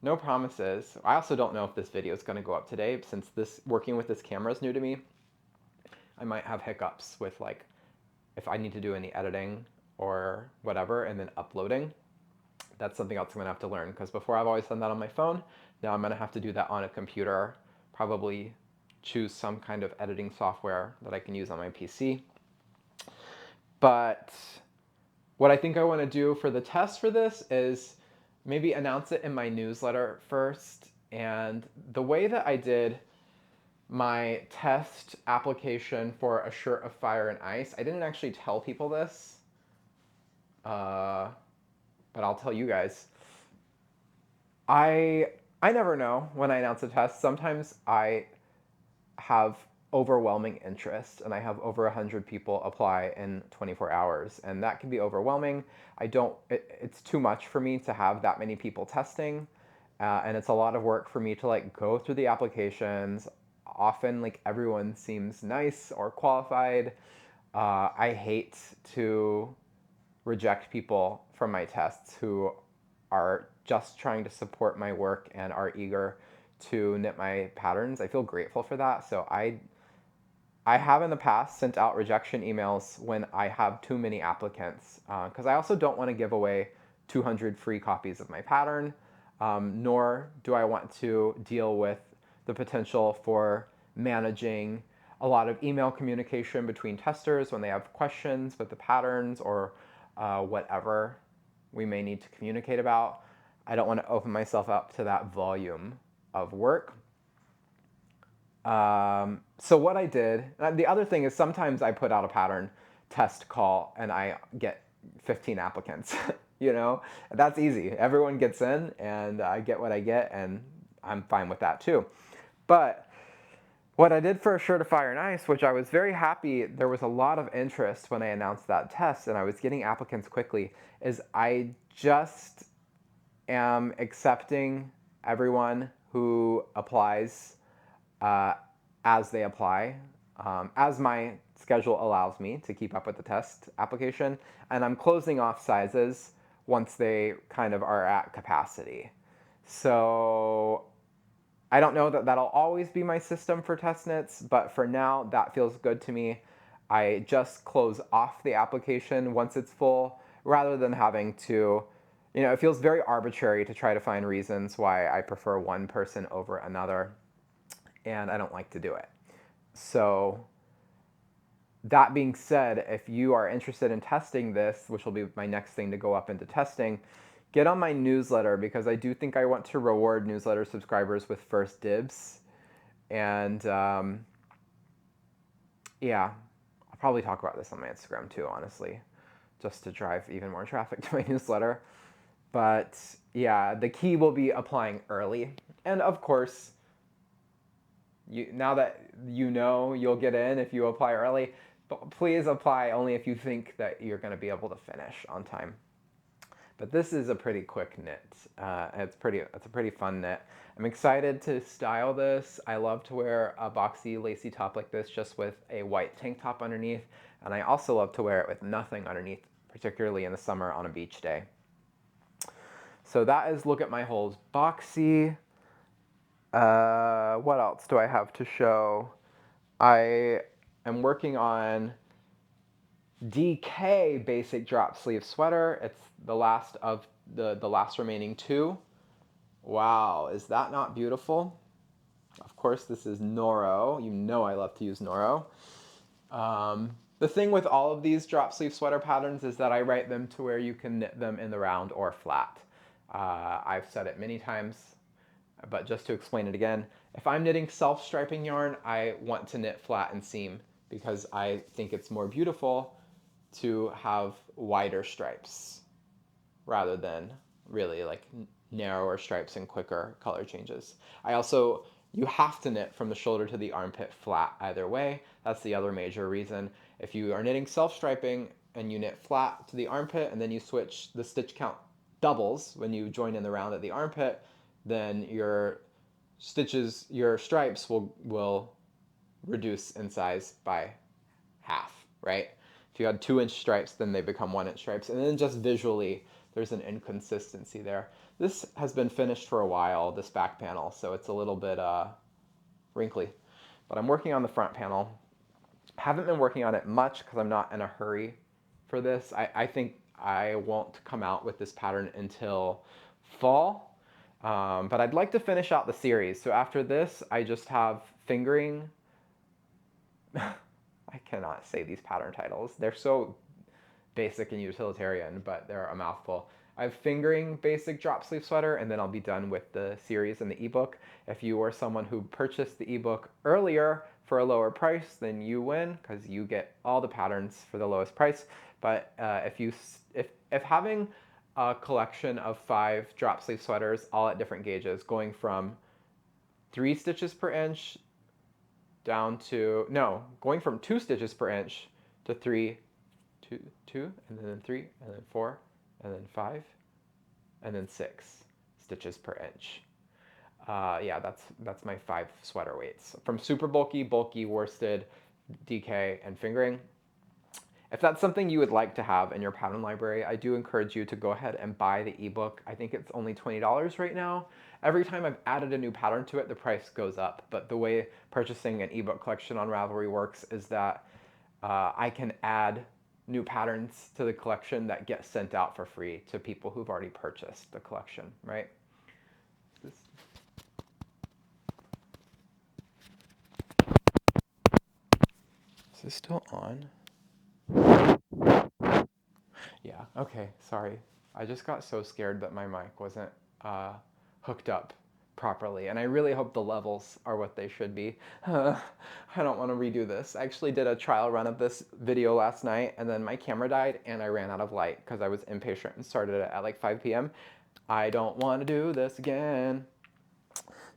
no promises. I also don't know if this video is going to go up today since working with this camera is new to me. I might have hiccups with like if I need to do any editing or whatever and then uploading. That's something else I'm going to have to learn because before I've always done that on my phone. Now I'm going to have to do that on a computer, probably choose some kind of editing software that I can use on my PC. But what I think I want to do for the test for this is maybe announce it in my newsletter first. And the way that I did my test application for a shirt of fire and ice, I didn't actually tell people this, but I'll tell you guys. I never know when I announce a test. Sometimes I have overwhelming interest and I have over 100 people apply in 24 hours and that can be overwhelming. It's too much for me to have that many people testing and it's a lot of work for me to like go through the applications. Often like everyone seems nice or qualified. I hate to reject people from my tests who are just trying to support my work and are eager to knit my patterns. I feel grateful for that. So I have in the past sent out rejection emails when I have too many applicants because I also don't want to give away 200 free copies of my pattern, nor do I want to deal with the potential for managing a lot of email communication between testers when they have questions with the patterns or whatever we may need to communicate about. I don't want to open myself up to that volume of work. So what I did, the other thing is sometimes I put out a pattern test call and I get 15 applicants, you know, that's easy. Everyone gets in and I get what I get and I'm fine with that too. But what I did for a shirt of fire and ice, which I was very happy, there was a lot of interest when I announced that test and I was getting applicants quickly, is I just am accepting everyone who applies as they apply, as my schedule allows me to keep up with the test application, and I'm closing off sizes once they kind of are at capacity. So I don't know that that'll always be my system for test knits, but for now, that feels good to me. I just close off the application once it's full, rather than having to, it feels very arbitrary to try to find reasons why I prefer one person over another, and I don't like to do it. So that being said, if you are interested in testing this, which will be my next thing to go up into testing, get on my newsletter because I do think I want to reward newsletter subscribers with first dibs. And yeah, I'll probably talk about this on my Instagram too, honestly, just to drive even more traffic to my newsletter. But yeah, the key will be applying early. And of course, now that you know you'll get in if you apply early, but please apply only if you think that you're going to be able to finish on time. But this is a pretty quick knit. It's a pretty fun knit. I'm excited to style this. I love to wear a boxy lacy top like this just with a white tank top underneath. And I also love to wear it with nothing underneath, particularly in the summer on a beach day. So that is Look at My Holes boxy. What else do I have to show? I am working on DK basic drop sleeve sweater. It's the last of the last remaining two. Wow, is that not beautiful? Of course, this is Noro. You know I love to use Noro. The thing with all of these drop sleeve sweater patterns is that I write them to where you can knit them in the round or flat. I've said it many times But just to explain it again, if I'm knitting self-striping yarn, I want to knit flat and seam because I think it's more beautiful to have wider stripes rather than really like narrower stripes and quicker color changes. You have to knit from the shoulder to the armpit flat either way. That's the other major reason. If you are knitting self-striping and you knit flat to the armpit and then you switch, the stitch count doubles when you join in the round at the armpit, then your stripes will reduce in size by half, right? If you had 2-inch stripes, then they become 1-inch stripes. And then just visually, there's an inconsistency there. This has been finished for a while, this back panel, so it's a little bit wrinkly. But I'm working on the front panel. Haven't been working on it much because I'm not in a hurry for this. I think I won't come out with this pattern until fall. But I'd like to finish out the series. So after this, I just have fingering. I cannot say these pattern titles. They're so basic and utilitarian, but they're a mouthful. I have fingering basic drop sleeve sweater, and then I'll be done with the series and the ebook. If you are someone who purchased the ebook earlier for a lower price, then you win because you get all the patterns for the lowest price. But if having a collection of 5 drop sleeve sweaters, all at different gauges, going from 3 stitches per inch going from 2 stitches per inch to 3, 2, and then 3, and then 4, and then 5, and then 6 stitches per inch. Yeah, that's my 5 sweater weights. From super bulky, bulky, worsted, DK, and fingering. If that's something you would like to have in your pattern library, I do encourage you to go ahead and buy the ebook. I think it's only $20 right now. Every time I've added a new pattern to it, the price goes up. But the way purchasing an ebook collection on Ravelry works is that I can add new patterns to the collection that get sent out for free to people who've already purchased the collection, right? Is this still on? Yeah, okay, sorry. I just got so scared that my mic wasn't hooked up properly, and I really hope the levels are what they should be. I don't want to redo this. I actually did a trial run of this video last night, and then my camera died, and I ran out of light because I was impatient and started it at like 5 p.m. I don't want to do this again.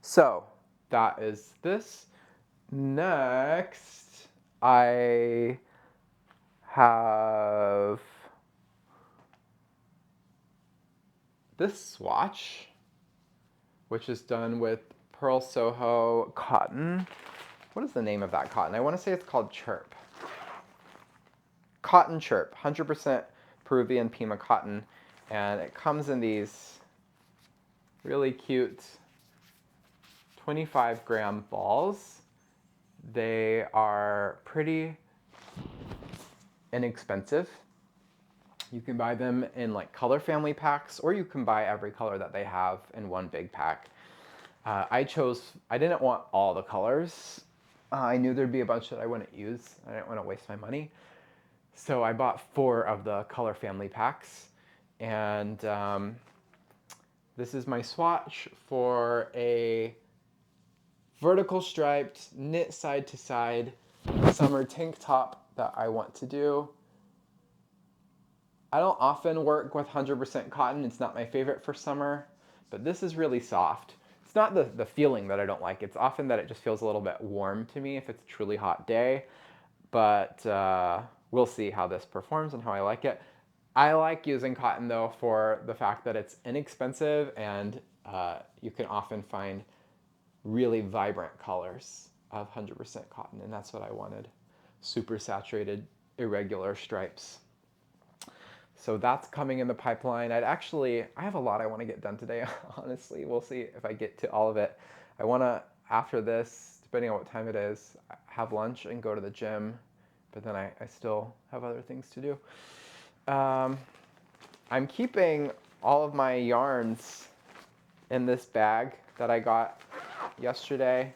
So, that is this. Next, I have this swatch, which is done with Pearl Soho cotton. What is the name of that cotton? I want to say it's called Chirp. Cotton Chirp, 100% Peruvian Pima cotton. And it comes in these really cute 25-gram balls. They are pretty inexpensive. You can buy them in like color family packs, or you can buy every color that they have in one big pack. I didn't want all the colors. I knew there'd be a bunch that I wouldn't use. I didn't want to waste my money. So I bought 4 of the color family packs. And this is my swatch for a vertical striped, knit side to side summer tank top that I want to do. I don't often work with 100% cotton. It's not my favorite for summer, but this is really soft. It's not the feeling that I don't like. It's often that it just feels a little bit warm to me if it's a truly hot day, but we'll see how this performs and how I like it. I like using cotton though for the fact that it's inexpensive and you can often find really vibrant colors of 100% cotton, and that's what I wanted. Super saturated, irregular stripes. So that's coming in the pipeline. I have a lot I want to get done today, honestly. We'll see if I get to all of it. I want to, after this, depending on what time it is, have lunch and go to the gym, but then I still have other things to do. I'm keeping all of my yarns in this bag that I got yesterday.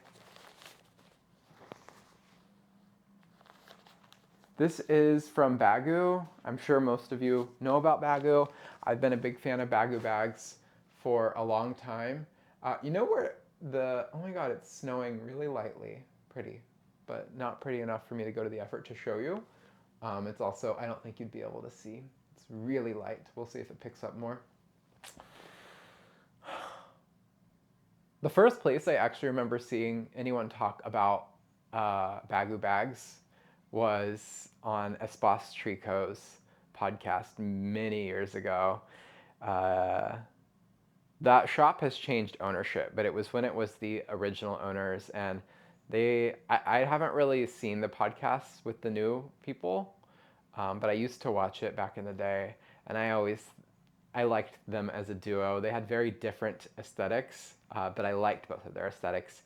This is from Bagu. I'm sure most of you know about Bagu. I've been a big fan of Bagu bags for a long time. You know where oh my god, it's snowing really lightly. Pretty, but not pretty enough for me to go to the effort to show you. It's also, I don't think you'd be able to see. It's really light. We'll see if it picks up more. The first place I actually remember seeing anyone talk about Bagu bags was on Espace Tricot's podcast many years ago. Uh, that shop has changed ownership, but it was when it was the original owners, and I haven't really seen the podcasts with the new people, but I used to watch it back in the day, and I liked them as a duo. They had very different aesthetics, but I liked both of their aesthetics,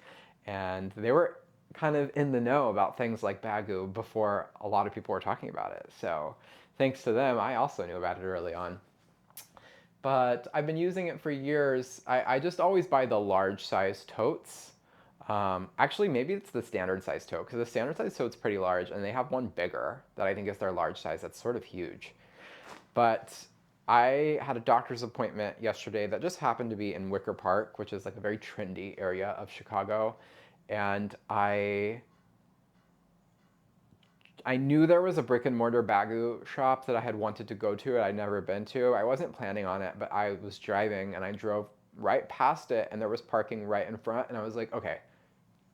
and they were kind of in the know about things like Bagu before a lot of people were talking about it. So thanks to them, I also knew about it early on. But I've been using it for years. I just always buy the large size totes. Actually, maybe it's the standard size tote, because the standard size tote's pretty large, and they have one bigger that I think is their large size that's sort of huge. But I had a doctor's appointment yesterday that just happened to be in Wicker Park, which is like a very trendy area of Chicago. And I knew there was a brick and mortar Bagu shop that I had wanted to go to and I'd never been to. I wasn't planning on it, but I was driving and I drove right past it and there was parking right in front. And I was like, okay,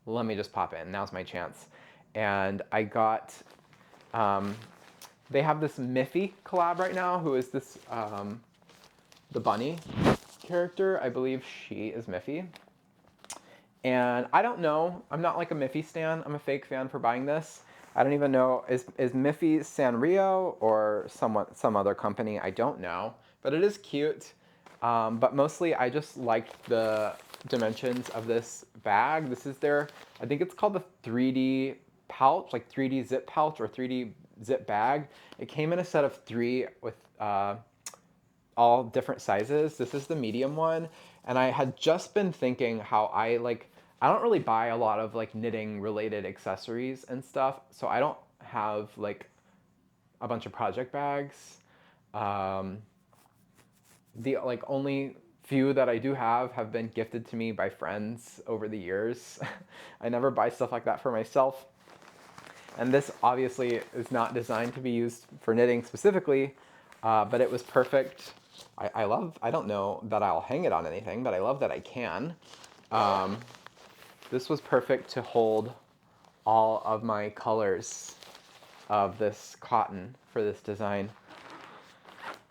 let me just pop in. Now's my chance. And I got, they have this Miffy collab right now, who is this, the bunny character. I believe she is Miffy. And I don't know. I'm not like a Miffy stan. I'm a fake fan for buying this. I don't even know. Is Miffy Sanrio or some other company? I don't know. But it is cute. But mostly I just liked the dimensions of this bag. This is their, I think it's called the 3D pouch, like 3D zip pouch or 3D zip bag. It came in a set of 3 with all different sizes. This is the medium one. And I had just been thinking how I don't really buy a lot of like knitting related accessories and stuff. So I don't have like a bunch of project bags. The like only few that I do have been gifted to me by friends over the years. I never buy stuff like that for myself. And this obviously is not designed to be used for knitting specifically, but it was perfect. I don't know that I'll hang it on anything, but I love that I can. This was perfect to hold all of my colors of this cotton for this design,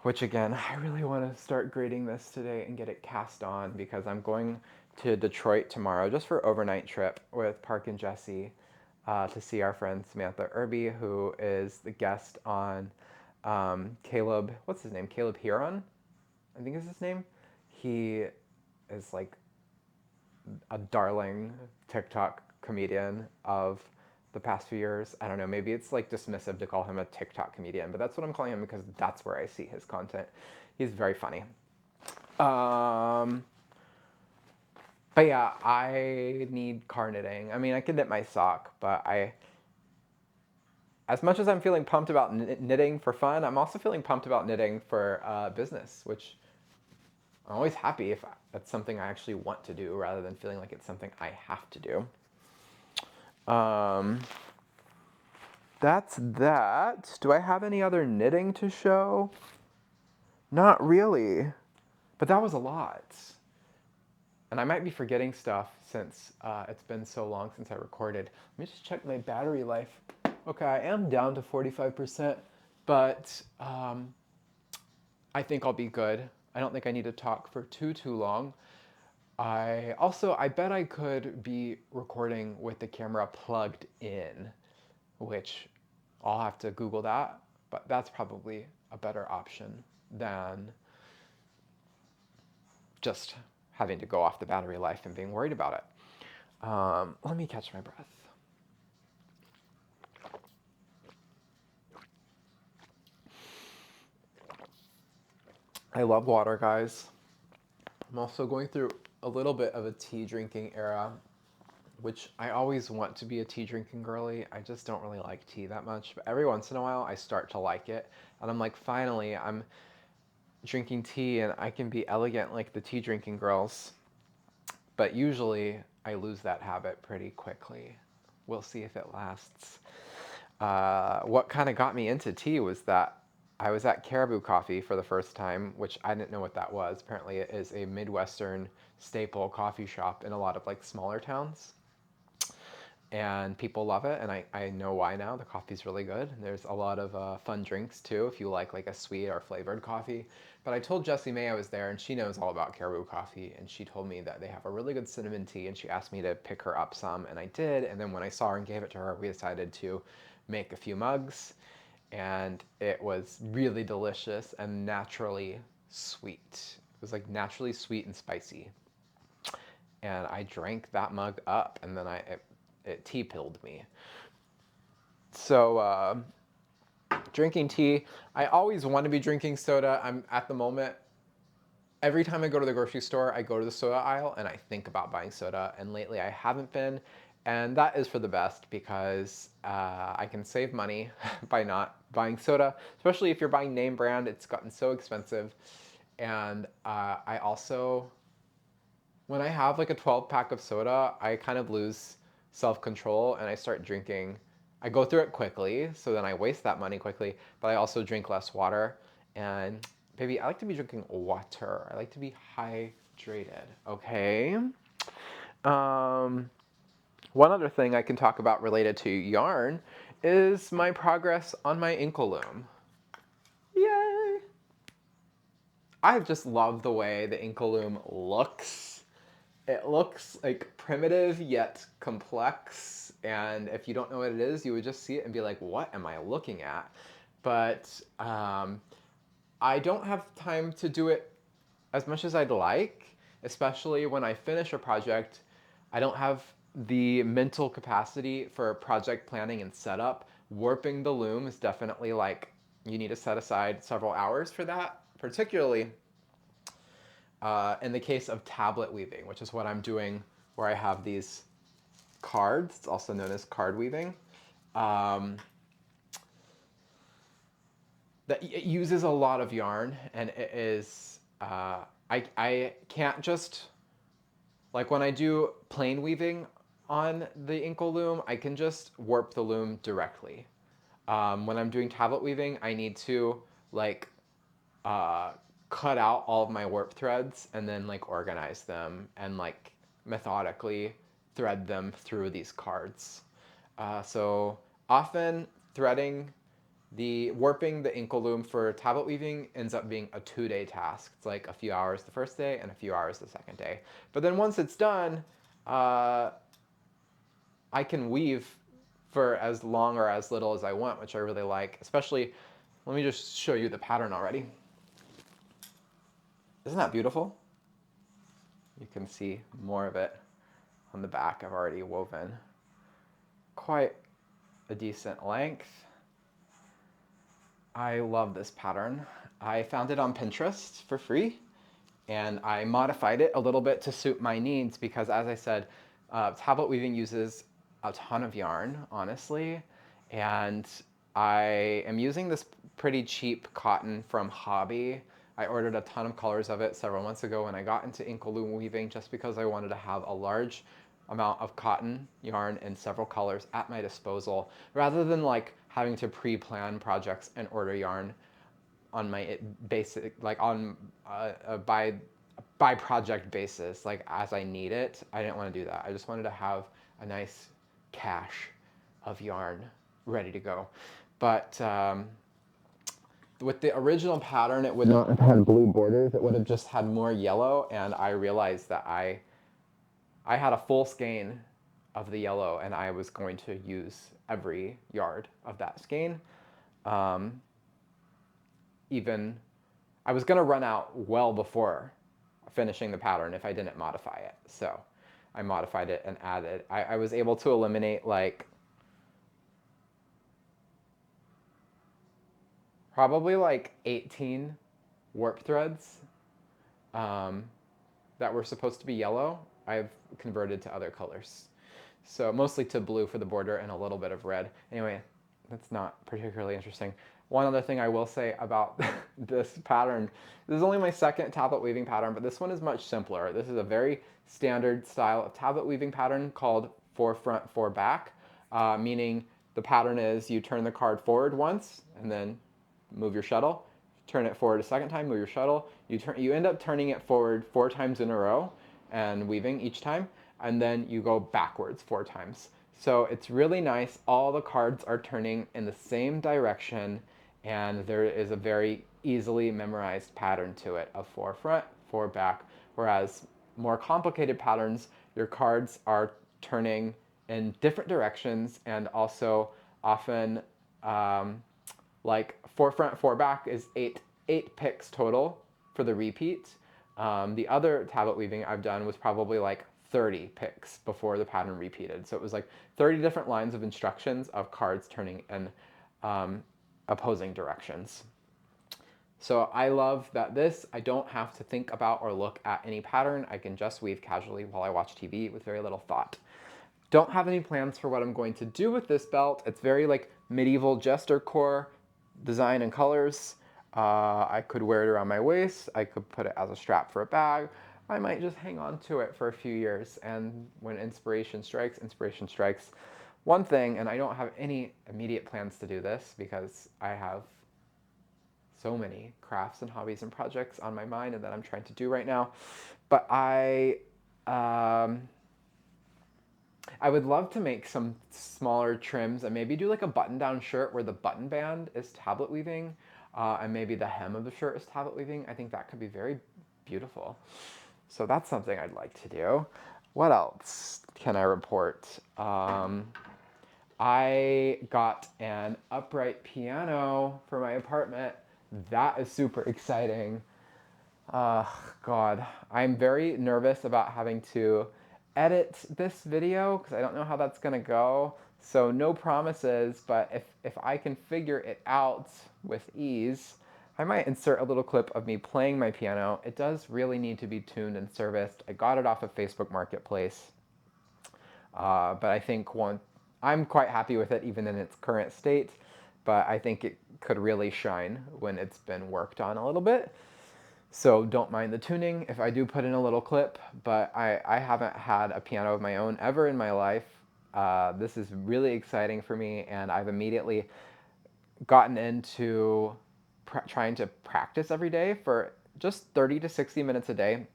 which again, I really want to start grading this today and get it cast on because I'm going to Detroit tomorrow just for overnight trip with Park and Jesse to see our friend Samantha Irby, who is the guest on Caleb, what's his name? Caleb Huron, I think is his name. He is like a darling TikTok comedian of the past few years. I don't know, maybe it's like dismissive to call him a TikTok comedian, but that's what I'm calling him because that's where I see his content. He's very funny. But yeah, I need car knitting. I mean, I can knit my sock, but as much as I'm feeling pumped about knitting for fun, I'm also feeling pumped about knitting for business, which I'm always happy if that's something I actually want to do rather than feeling like it's something I have to do. That's that. Do I have any other knitting to show? Not really. But that was a lot. And I might be forgetting stuff since it's been so long since I recorded. Let me just check my battery life. Okay, I am down to 45%, but I think I'll be good. I don't think I need to talk for too long. I bet I could be recording with the camera plugged in, which I'll have to Google that, but that's probably a better option than just having to go off the battery life and being worried about it. Let me catch my breath. I love water, guys. I'm also going through a little bit of a tea drinking era, which I always want to be a tea drinking girly. I just don't really like tea that much, but every once in a while I start to like it. And I'm like, finally, I'm drinking tea and I can be elegant like the tea drinking girls. but usually I lose that habit pretty quickly. We'll see if it lasts. What kind of got me into tea was that I was at Caribou Coffee for the first time, which I didn't know what that was. Apparently, it is a Midwestern staple coffee shop in a lot of like smaller towns, and people love it. And I know why now. The coffee's really good. There's a lot of fun drinks too if you like a sweet or flavored coffee. But I told Jessie May I was there, and she knows all about Caribou Coffee, and she told me that they have a really good cinnamon tea, and she asked me to pick her up some, and I did. And then when I saw her and gave it to her, we decided to make a few mugs, and it was really delicious and naturally sweet. It was like naturally sweet and spicy, and I drank that mug up, and then it tea pilled me. So drinking tea, I always want to be drinking soda. I'm at the moment. Every time I go to the grocery store, I go to the soda aisle and I think about buying soda. And lately I haven't been. And that is for the best because I can save money by not buying soda, especially if you're buying name brand. It's gotten so expensive. And I also, when I have like a 12 pack of soda, I kind of lose self-control and I start drinking. I go through it quickly, so then I waste that money quickly, but I also drink less water. And baby, I like to be drinking water. I like to be hydrated, okay? Um, One other thing I can talk about related to yarn is my progress on my Inkloom. Yay! I just love the way the Inkloom looks. It looks like primitive yet complex, and if you don't know what it is, you would just see it and be like, what am I looking at? But I don't have time to do it as much as I'd like, especially when I finish a project. I don't have the mental capacity for project planning and setup. Warping the loom is definitely like, you need to set aside several hours for that, particularly in the case of tablet weaving, which is what I'm doing, where I have these cards. It's also known as card weaving. That it uses a lot of yarn, and it is I can't just, like when I do plain weaving on the Inkloom, I can just warp the loom directly. When I'm doing tablet weaving, I need to like uh, cut out all of my warp threads and then like organize them and like methodically thread them through these cards. So often threading the warping the Inkloom for tablet weaving ends up being a 2-day task. It's like a few hours the first day and a few hours the second day. But then once it's done, I can weave for as long or as little as I want, which I really like. Especially, let me just show you the pattern already. Isn't that beautiful? You can see more of it on the back. I've already woven quite a decent length. I love this pattern. I found it on Pinterest for free, and I modified it a little bit to suit my needs because, as I said, tablet weaving uses a ton of yarn, honestly, and I am using this pretty cheap cotton from Hobby. I ordered a ton of colors of it several months ago when I got into Inkloom weaving just because I wanted to have a large amount of cotton yarn in several colors at my disposal rather than like having to pre-plan projects and order yarn on my basic, like on by project basis, like as I need it. I didn't want to do that. I just wanted to have a nice cache of yarn ready to go. But with the original pattern, it would not have had blue borders. It would have just had more yellow, and I realized that I had a full skein of the yellow, and I was going to use every yard of that skein. Even I was going to run out well before finishing the pattern if I didn't modify it. So I modified it and added. I was able to eliminate like probably like 18 warp threads that were supposed to be yellow. I've converted to other colors. So mostly to blue for the border and a little bit of red. Anyway, that's not particularly interesting. One other thing I will say about this pattern, this is only my second tablet weaving pattern, but this one is much simpler. This is a very standard style of tablet weaving pattern called 4 front, 4 back, meaning the pattern is you turn the card forward once and then move your shuttle, turn it forward a second time, move your shuttle. You end up turning it forward 4 times in a row and weaving each time, and then you go backwards 4 times. So it's really nice. All the cards are turning in the same direction, and there is a very easily memorized pattern to it of 4 front, 4 back. Whereas more complicated patterns, your cards are turning in different directions, and also often like 4 front, 4 back is eight picks total for the repeat. The other tablet weaving I've done was probably like 30 picks before the pattern repeated. So it was like 30 different lines of instructions of cards turning in opposing directions. So I love that I don't have to think about or look at any pattern. I can just weave casually while I watch TV with very little thought. Don't have any plans for what I'm going to do with this belt. It's very like medieval jester core design and colors. I could wear it around my waist. I could put it as a strap for a bag. I might just hang on to it for a few years. And when inspiration strikes, inspiration strikes. One thing, and I don't have any immediate plans to do this because I have so many crafts and hobbies and projects on my mind and that I'm trying to do right now. But I would love to make some smaller trims and maybe do like a button-down shirt where the button band is tablet weaving, and maybe the hem of the shirt is tablet weaving. I think that could be very beautiful. So that's something I'd like to do. What else can I report? I got an upright piano for my apartment. That is super exciting. God, I'm very nervous about having to edit this video because I don't know how that's gonna go. So no promises, but if I can figure it out with ease, I might insert a little clip of me playing my piano. It does really need to be tuned and serviced. I got it off of Facebook Marketplace, but I think I'm quite happy with it even in its current state, but I think it could really shine when it's been worked on a little bit. So don't mind the tuning if I do put in a little clip, but I haven't had a piano of my own ever in my life. This is really exciting for me, and I've immediately gotten into trying to practice every day for just 30 to 60 minutes a day.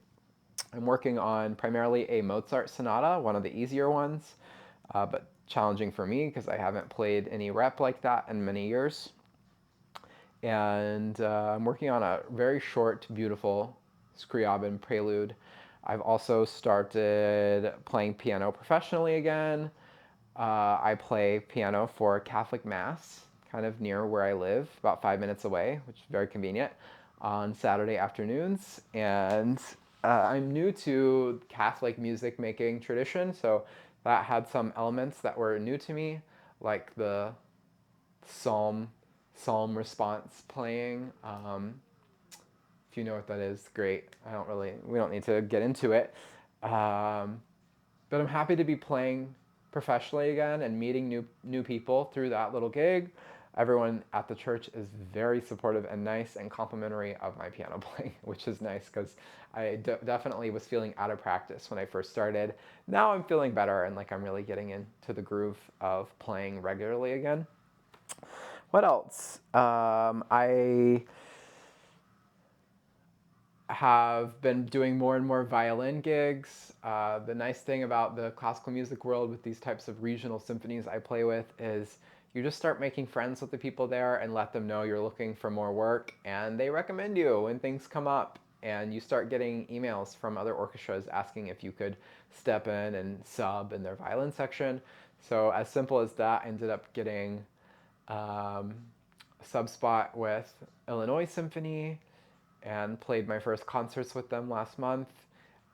I'm working on primarily a Mozart sonata, one of the easier ones, but challenging for me because I haven't played any rep like that in many years. And I'm working on a very short, beautiful Scriabin prelude. I've also started playing piano professionally again. I play piano for Catholic Mass, kind of near where I live, about 5 minutes away, which is very convenient, on Saturday afternoons. And I'm new to Catholic music making tradition, so that had some elements that were new to me, like the psalm response playing. If you know what that is, great. We don't need to get into it. But I'm happy to be playing professionally again and meeting new people through that little gig. Everyone at the church is very supportive and nice and complimentary of my piano playing, which is nice because I definitely was feeling out of practice when I first started. Now I'm feeling better and like I'm really getting into the groove of playing regularly again. What else? I have been doing more and more violin gigs. The nice thing about the classical music world with these types of regional symphonies I play with is you just start making friends with the people there and let them know you're looking for more work, and they recommend you when things come up, and you start getting emails from other orchestras asking if you could step in and sub in their violin section. So as simple as that, I ended up getting a sub spot with Illinois Symphony and played my first concerts with them last month.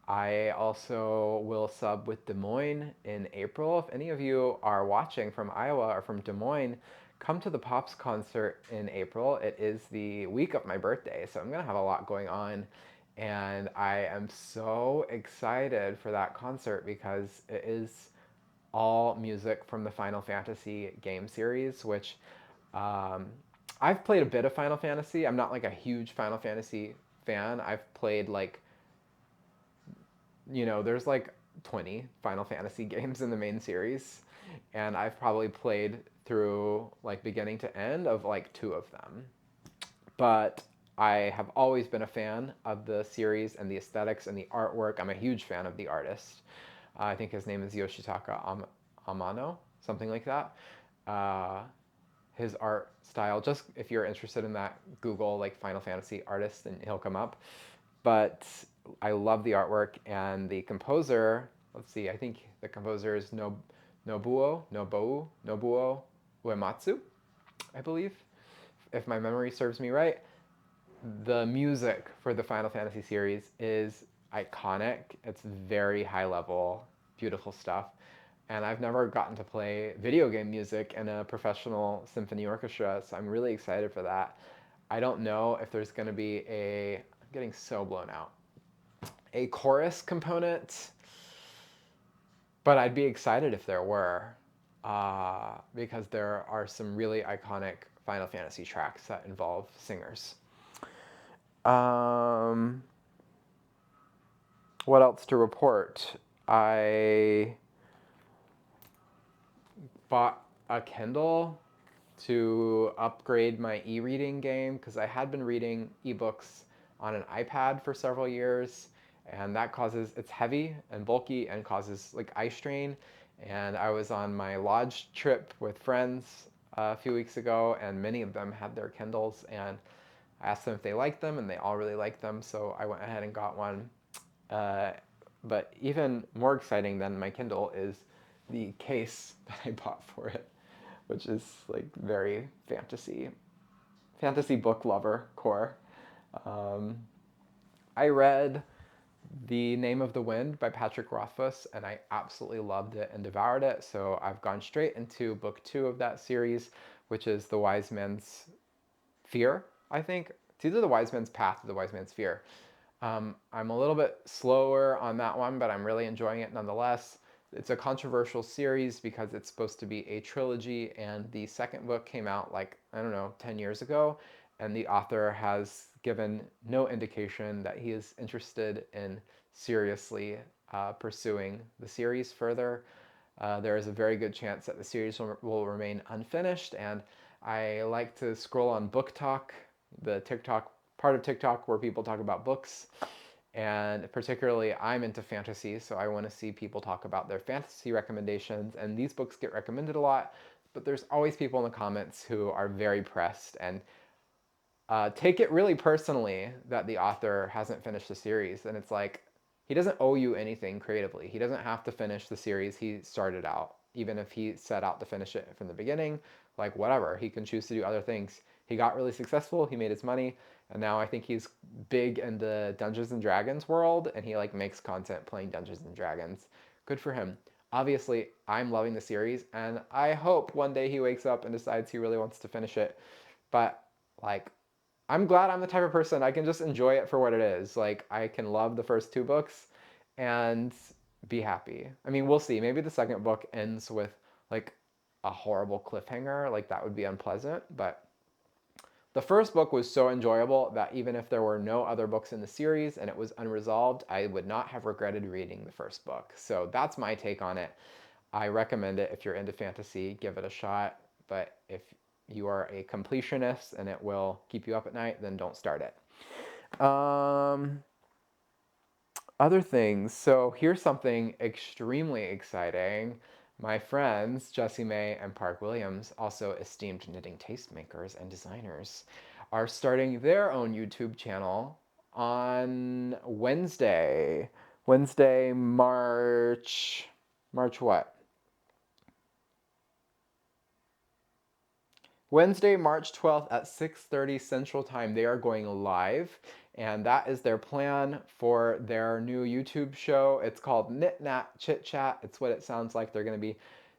I also will sub with Des Moines in April. If any of you are watching from Iowa or from Des Moines, come to the Pops concert in April. It is the week of my birthday, so I'm going to have a lot going on. And I am so excited for that concert because it is all music from the Final Fantasy game series, which I've played a bit of Final Fantasy. I'm not like a huge Final Fantasy fan. I've played like, there's like 20 Final Fantasy games in the main series, and I've probably played through like beginning to end of like two of them. But I have always been a fan of the series and the aesthetics and the artwork. I'm a huge fan of the artist. I think his name is Yoshitaka Amano, something like that. Uh, his art style, just if you're interested in that, Google like Final Fantasy artist and he'll come up. But I love the artwork and the composer. Let's see, I think the composer is Nobuo Uematsu, I believe, if my memory serves me right. The music for the Final Fantasy series is iconic. It's very high level, beautiful stuff. And I've never gotten to play video game music in a professional symphony orchestra, so I'm really excited for that. I don't know if there's going to be I'm getting so blown out, a chorus component, but I'd be excited if there were, because there are some really iconic Final Fantasy tracks that involve singers. Um, what else to report? I bought a Kindle to upgrade my e-reading game because I had been reading ebooks on an iPad for several years, and that causes, it's heavy and bulky and causes like eye strain. And I was on my lodge trip with friends a few weeks ago, and many of them had their Kindles, and I asked them if they liked them, and they all really liked them, so I went ahead and got one. Uh, but even more exciting than my Kindle is the case that I bought for it, which is like very fantasy book lover core. Um, I read The Name of the Wind by Patrick Rothfuss, and I absolutely loved it and devoured it. So I've gone straight into book 2 of that series, which is The Wise Man's Fear, I think. It's either The Wise Man's Path or The Wise Man's Fear. I'm a little bit slower on that one, but I'm really enjoying it nonetheless. It's a controversial series because it's supposed to be a trilogy, and the second book came out like, I don't know, 10 years ago, and the author has given no indication that he is interested in seriously pursuing the series further. There is a very good chance that the series will remain unfinished, and I like to scroll on Book Talk, the TikTok part of TikTok where people talk about books. And particularly, I'm into fantasy, so I want to see people talk about their fantasy recommendations. And these books get recommended a lot, but there's always people in the comments who are very pressed and take it really personally that the author hasn't finished the series. And it's like, he doesn't owe you anything creatively. He doesn't have to finish the series he started out, even if he set out to finish it from the beginning. Like, whatever, he can choose to do other things. He got really successful, he made his money, and now I think he's big in the Dungeons and Dragons world, and he like makes content playing Dungeons and Dragons. Good for him. Obviously, I'm loving the series, and I hope one day he wakes up and decides he really wants to finish it. But like, I'm glad I'm the type of person I can just enjoy it for what it is. Like, I can love the first 2 books and be happy. I mean, we'll see. Maybe the second book ends with like a horrible cliffhanger. Like, that would be unpleasant, but the first book was so enjoyable that even if there were no other books in the series and it was unresolved, I would not have regretted reading the first book. So that's my take on it. I recommend it if you're into fantasy, give it a shot. But if you are a completionist and it will keep you up at night, then don't start it. Other things. So here's something extremely exciting. My friends, Jessie May and Park Williams, also esteemed knitting tastemakers and designers, are starting their own YouTube channel on Wednesday. Wednesday, March what? Wednesday, March 12th at 6:30 Central Time, they are going live, and that is their plan for their new YouTube show. It's called Knit Nat Chit Chat. It's what it sounds like. They're going to be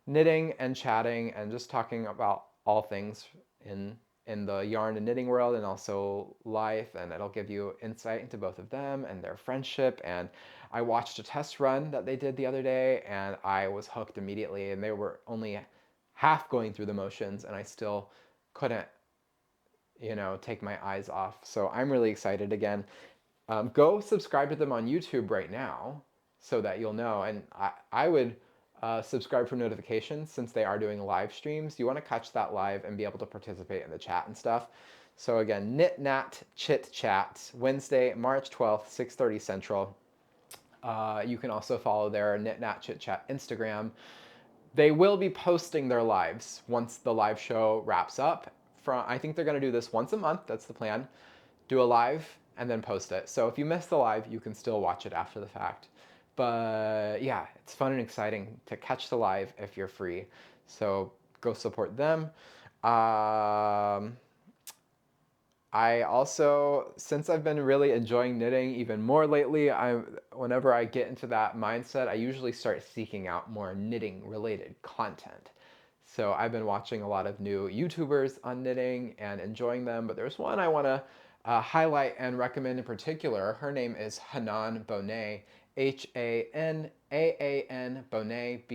knitting and chatting and just talking about all things in the yarn and knitting world and also life, and it'll give you insight into both of them and their friendship. And I watched a test run that they did the other day, and I was hooked immediately, and they were only half going through the motions, and I still couldn't take my eyes off. So I'm really excited again. Go subscribe to them on YouTube right now so that you'll know. And I would subscribe for notifications since they are doing live streams. You want to catch that live and be able to participate in the chat and stuff. So again, Knit Nat Chit Chat, Wednesday, March 12th, 6:30 Central. You can also follow their Knit Nat Chit Chat Instagram. They will be posting their lives once the live show wraps up. I think they're going to do this once a month. That's the plan. Do a live and then post it. So if you miss the live, you can still watch it after the fact. But yeah, it's fun and exciting to catch the live if you're free. So go support them. I also, since I've been really enjoying knitting even more lately, whenever I get into that mindset, I usually start seeking out more knitting related content. So I've been watching a lot of new YouTubers on knitting and enjoying them, but there's one I want to highlight and recommend in particular. Her name is Hanan Bonet, Hanaan Bonet,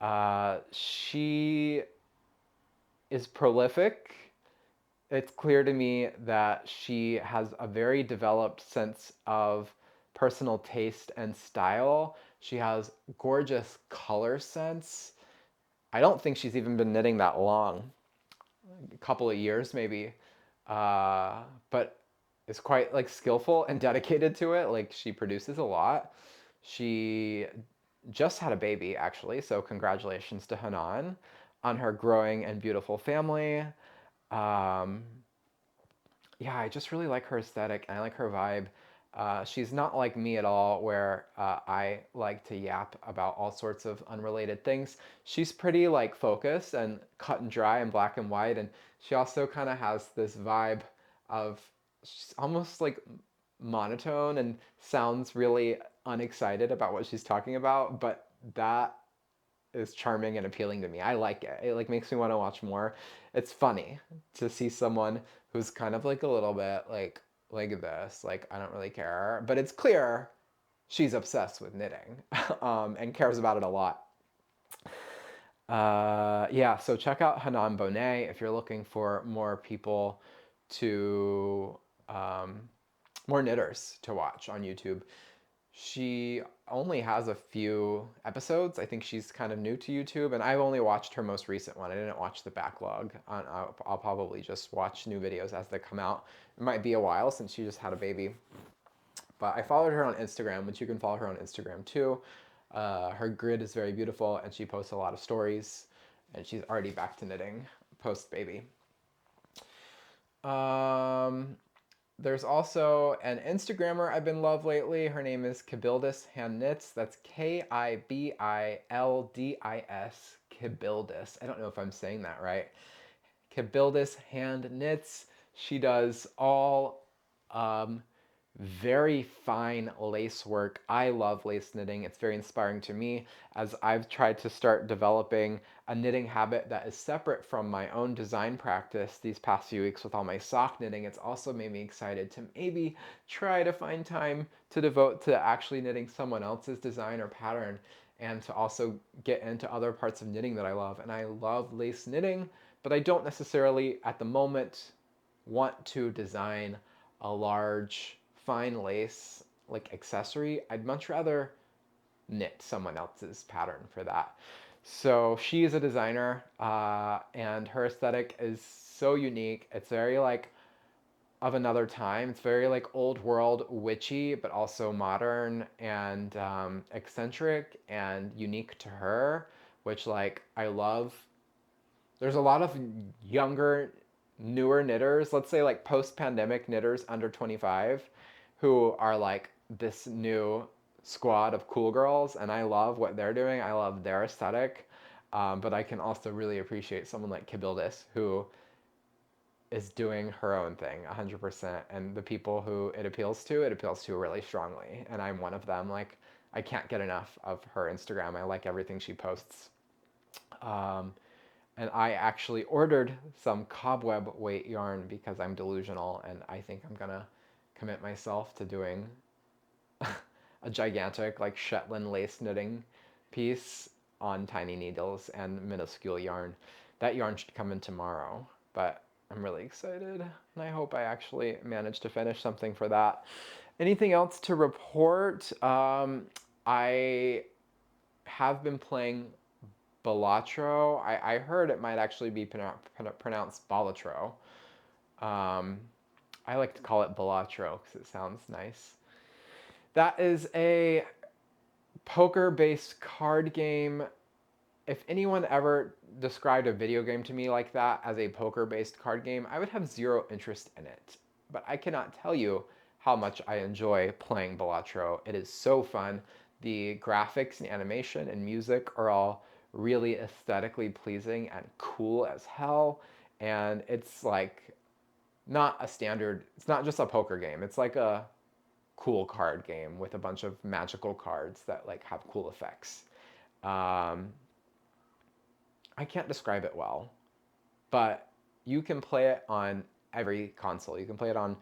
Bonet. She is prolific. It's clear to me that she has a very developed sense of personal taste and style. She has gorgeous color sense. I don't think she's even been knitting that long, a couple of years maybe, but is quite like skillful and dedicated to it. Like she produces a lot. She just had a baby actually, so congratulations to Hanan on her growing and beautiful family. Um, yeah, I just really like her aesthetic and I like her vibe. She's not like me at all, where I like to yap about all sorts of unrelated things. She's pretty like focused and cut and dry and black and white, and she also kind of has this vibe of she's almost like monotone and sounds really unexcited about what she's talking about, but that is charming and appealing to me. I like it. It like makes me want to watch more. It's funny to see someone who's kind of like a little bit like this. Like I don't really care, but it's clear she's obsessed with knitting and cares about it a lot. Yeah, so check out Hanan Bonet if you're looking for more people to more knitters to watch on YouTube. She only has a few episodes. I think she's kind of new to YouTube, and I've only watched her most recent one. I didn't watch the backlog. I'll probably just watch new videos as they come out. It might be a while since she just had a baby. But I followed her on Instagram, which you can follow her on Instagram too. Her grid is very beautiful, and she posts a lot of stories, and she's already back to knitting post baby. There's also an Instagrammer I've been love lately. Her name is Kibildis Hand Knits. That's Kibildis. Kibildis. I don't know if I'm saying that right. Kibildis Hand Knits. She does all very fine lace work. I love lace knitting. It's very inspiring to me as I've tried to start developing a knitting habit that is separate from my own design practice these past few weeks with all my sock knitting. It's also made me excited to maybe try to find time to devote to actually knitting someone else's design or pattern, and to also get into other parts of knitting that I love. And I love lace knitting, but I don't necessarily at the moment want to design a large fine lace like accessory. I'd much rather knit someone else's pattern for that. So she is a designer, and her aesthetic is so unique. It's very like of another time. It's very like old world witchy, but also modern and eccentric and unique to her, which like I love. There's a lot of younger, newer knitters, let's say like post-pandemic knitters under 25, who are like this new squad of cool girls, and I love what they're doing. I love their aesthetic, but I can also really appreciate someone like Kibildis, who is doing her own thing 100%, and the people who it appeals to really strongly, and I'm one of them. Like I can't get enough of her Instagram. I like everything she posts. Um, and I actually ordered some cobweb weight yarn because I'm delusional and I think I'm gonna commit myself to doing a gigantic like Shetland lace knitting piece on tiny needles and minuscule yarn. That yarn should come in tomorrow. but I'm really excited, and I hope I actually manage to finish something for that. Anything else to report? I have been playing Balatro. I heard it might actually be pronounced Balatro. Um, I like to call it Balatro because it sounds nice. That is a poker-based card game. If anyone ever described a video game to me like that as a poker-based card game, I would have zero interest in it. But I cannot tell you how much I enjoy playing Balatro. It is so fun. The graphics and animation and music are all really aesthetically pleasing and cool as hell. And it's like not a standard, it's not just a poker game. It's like a cool card game with a bunch of magical cards that like have cool effects. Um, I can't describe it well, but you can play it on every console. You can play it on,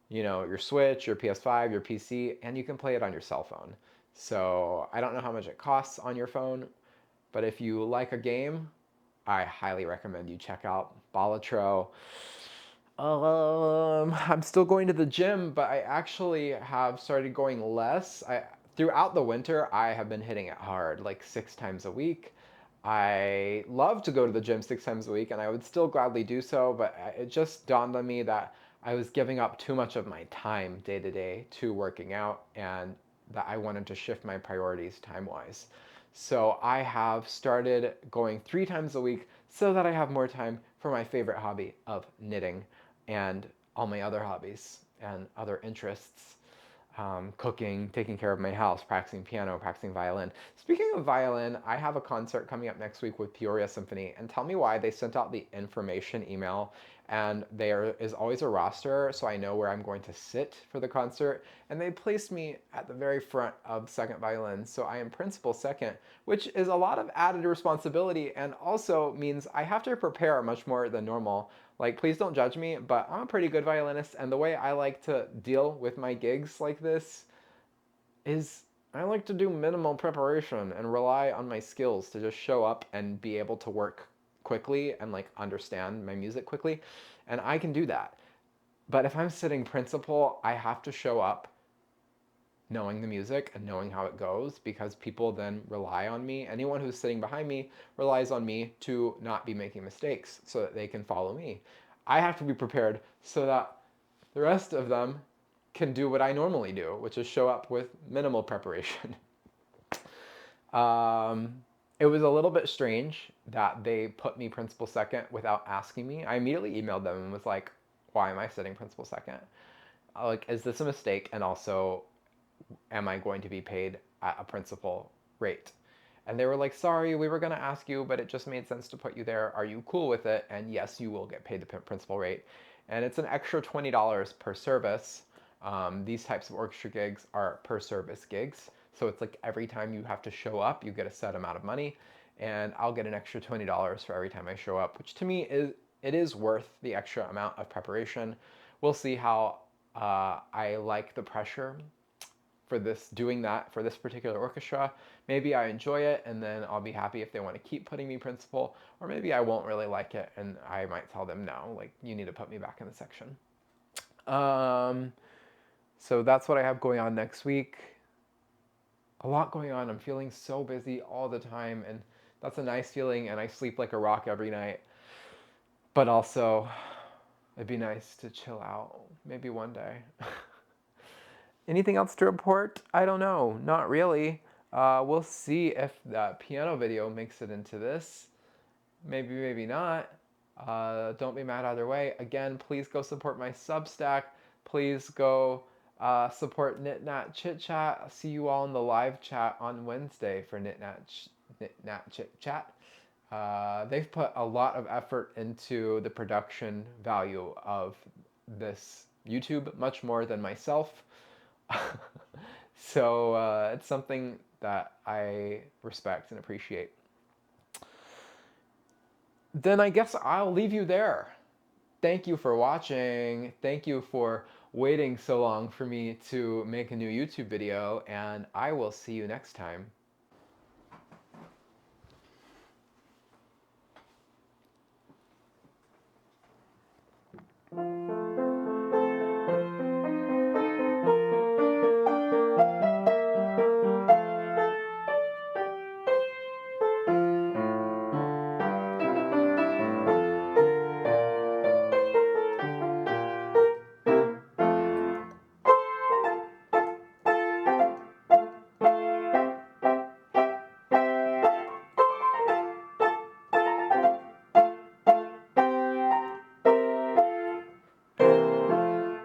your Switch, your PS5, your PC, and you can play it on your cell phone. So I don't know how much it costs on your phone, but if you like a game, I highly recommend you check out Balatro. I'm still going to the gym, but I actually have started going less. Throughout the winter, I have been hitting it hard, like 6 times a week. I love to go to the gym 6 times a week, and I would still gladly do so, but it just dawned on me that I was giving up too much of my time day to day to working out, and that I wanted to shift my priorities time wise. So I have started going 3 times a week so that I have more time for my favorite hobby of knitting and all my other hobbies and other interests. Cooking, taking care of my house, practicing piano, practicing violin. Speaking of violin, I have a concert coming up next week with Peoria Symphony, and tell me why they sent out the information email, and there is always a roster, so I know where I'm going to sit for the concert, and they placed me at the very front of second violin, so I am principal second, which is a lot of added responsibility, and also means I have to prepare much more than normal. Like, please don't judge me, but I'm a pretty good violinist, and the way I like to deal with my gigs like this is I like to do minimal preparation and rely on my skills to just show up and be able to work quickly and like understand my music quickly. And I can do that. But if I'm sitting principal, I have to show up knowing the music and knowing how it goes because people then rely on me. Anyone who's sitting behind me relies on me to not be making mistakes so that they can follow me. I have to be prepared so that the rest of them can do what I normally do, which is show up with minimal preparation. um, it was a little bit strange that they put me principal second without asking me. I immediately emailed them and was like, why am I sitting principal second? Like, is this a mistake? And also, am I going to be paid at a principal rate? And they were like, sorry, we were going to ask you, but it just made sense to put you there. Are you cool with it? And yes, you will get paid the principal rate. And it's an extra $20 per service. These types of orchestra gigs are per service gigs. So it's like every time you have to show up, you get a set amount of money. And I'll get an extra $20 for every time I show up, which to me is worth the extra amount of preparation. We'll see how I like the pressure for doing that for this particular orchestra. Maybe I enjoy it and then I'll be happy if they want to keep putting me principal, or maybe I won't really like it and I might tell them no, like you need to put me back in the section. Um, so that's what I have going on next week. A lot going on. I'm feeling so busy all the time, and that's a nice feeling, and I sleep like a rock every night. But also, it'd be nice to chill out maybe one day. Anything else to report? I don't know. Not really. We'll see if that piano video makes it into this. Maybe, maybe not. Don't be mad either way. Again, please go support my Substack. Please go support Knit Nat Chit Chat. I'll see you all in the live chat on Wednesday for Knit Nat Chit Chat. They've put a lot of effort into the production value of this YouTube, much more than myself. So it's something that I respect and appreciate. Then I guess I'll leave you there. Thank you for watching. Thank you for waiting so long for me to make a new YouTube video, and I will see you next time.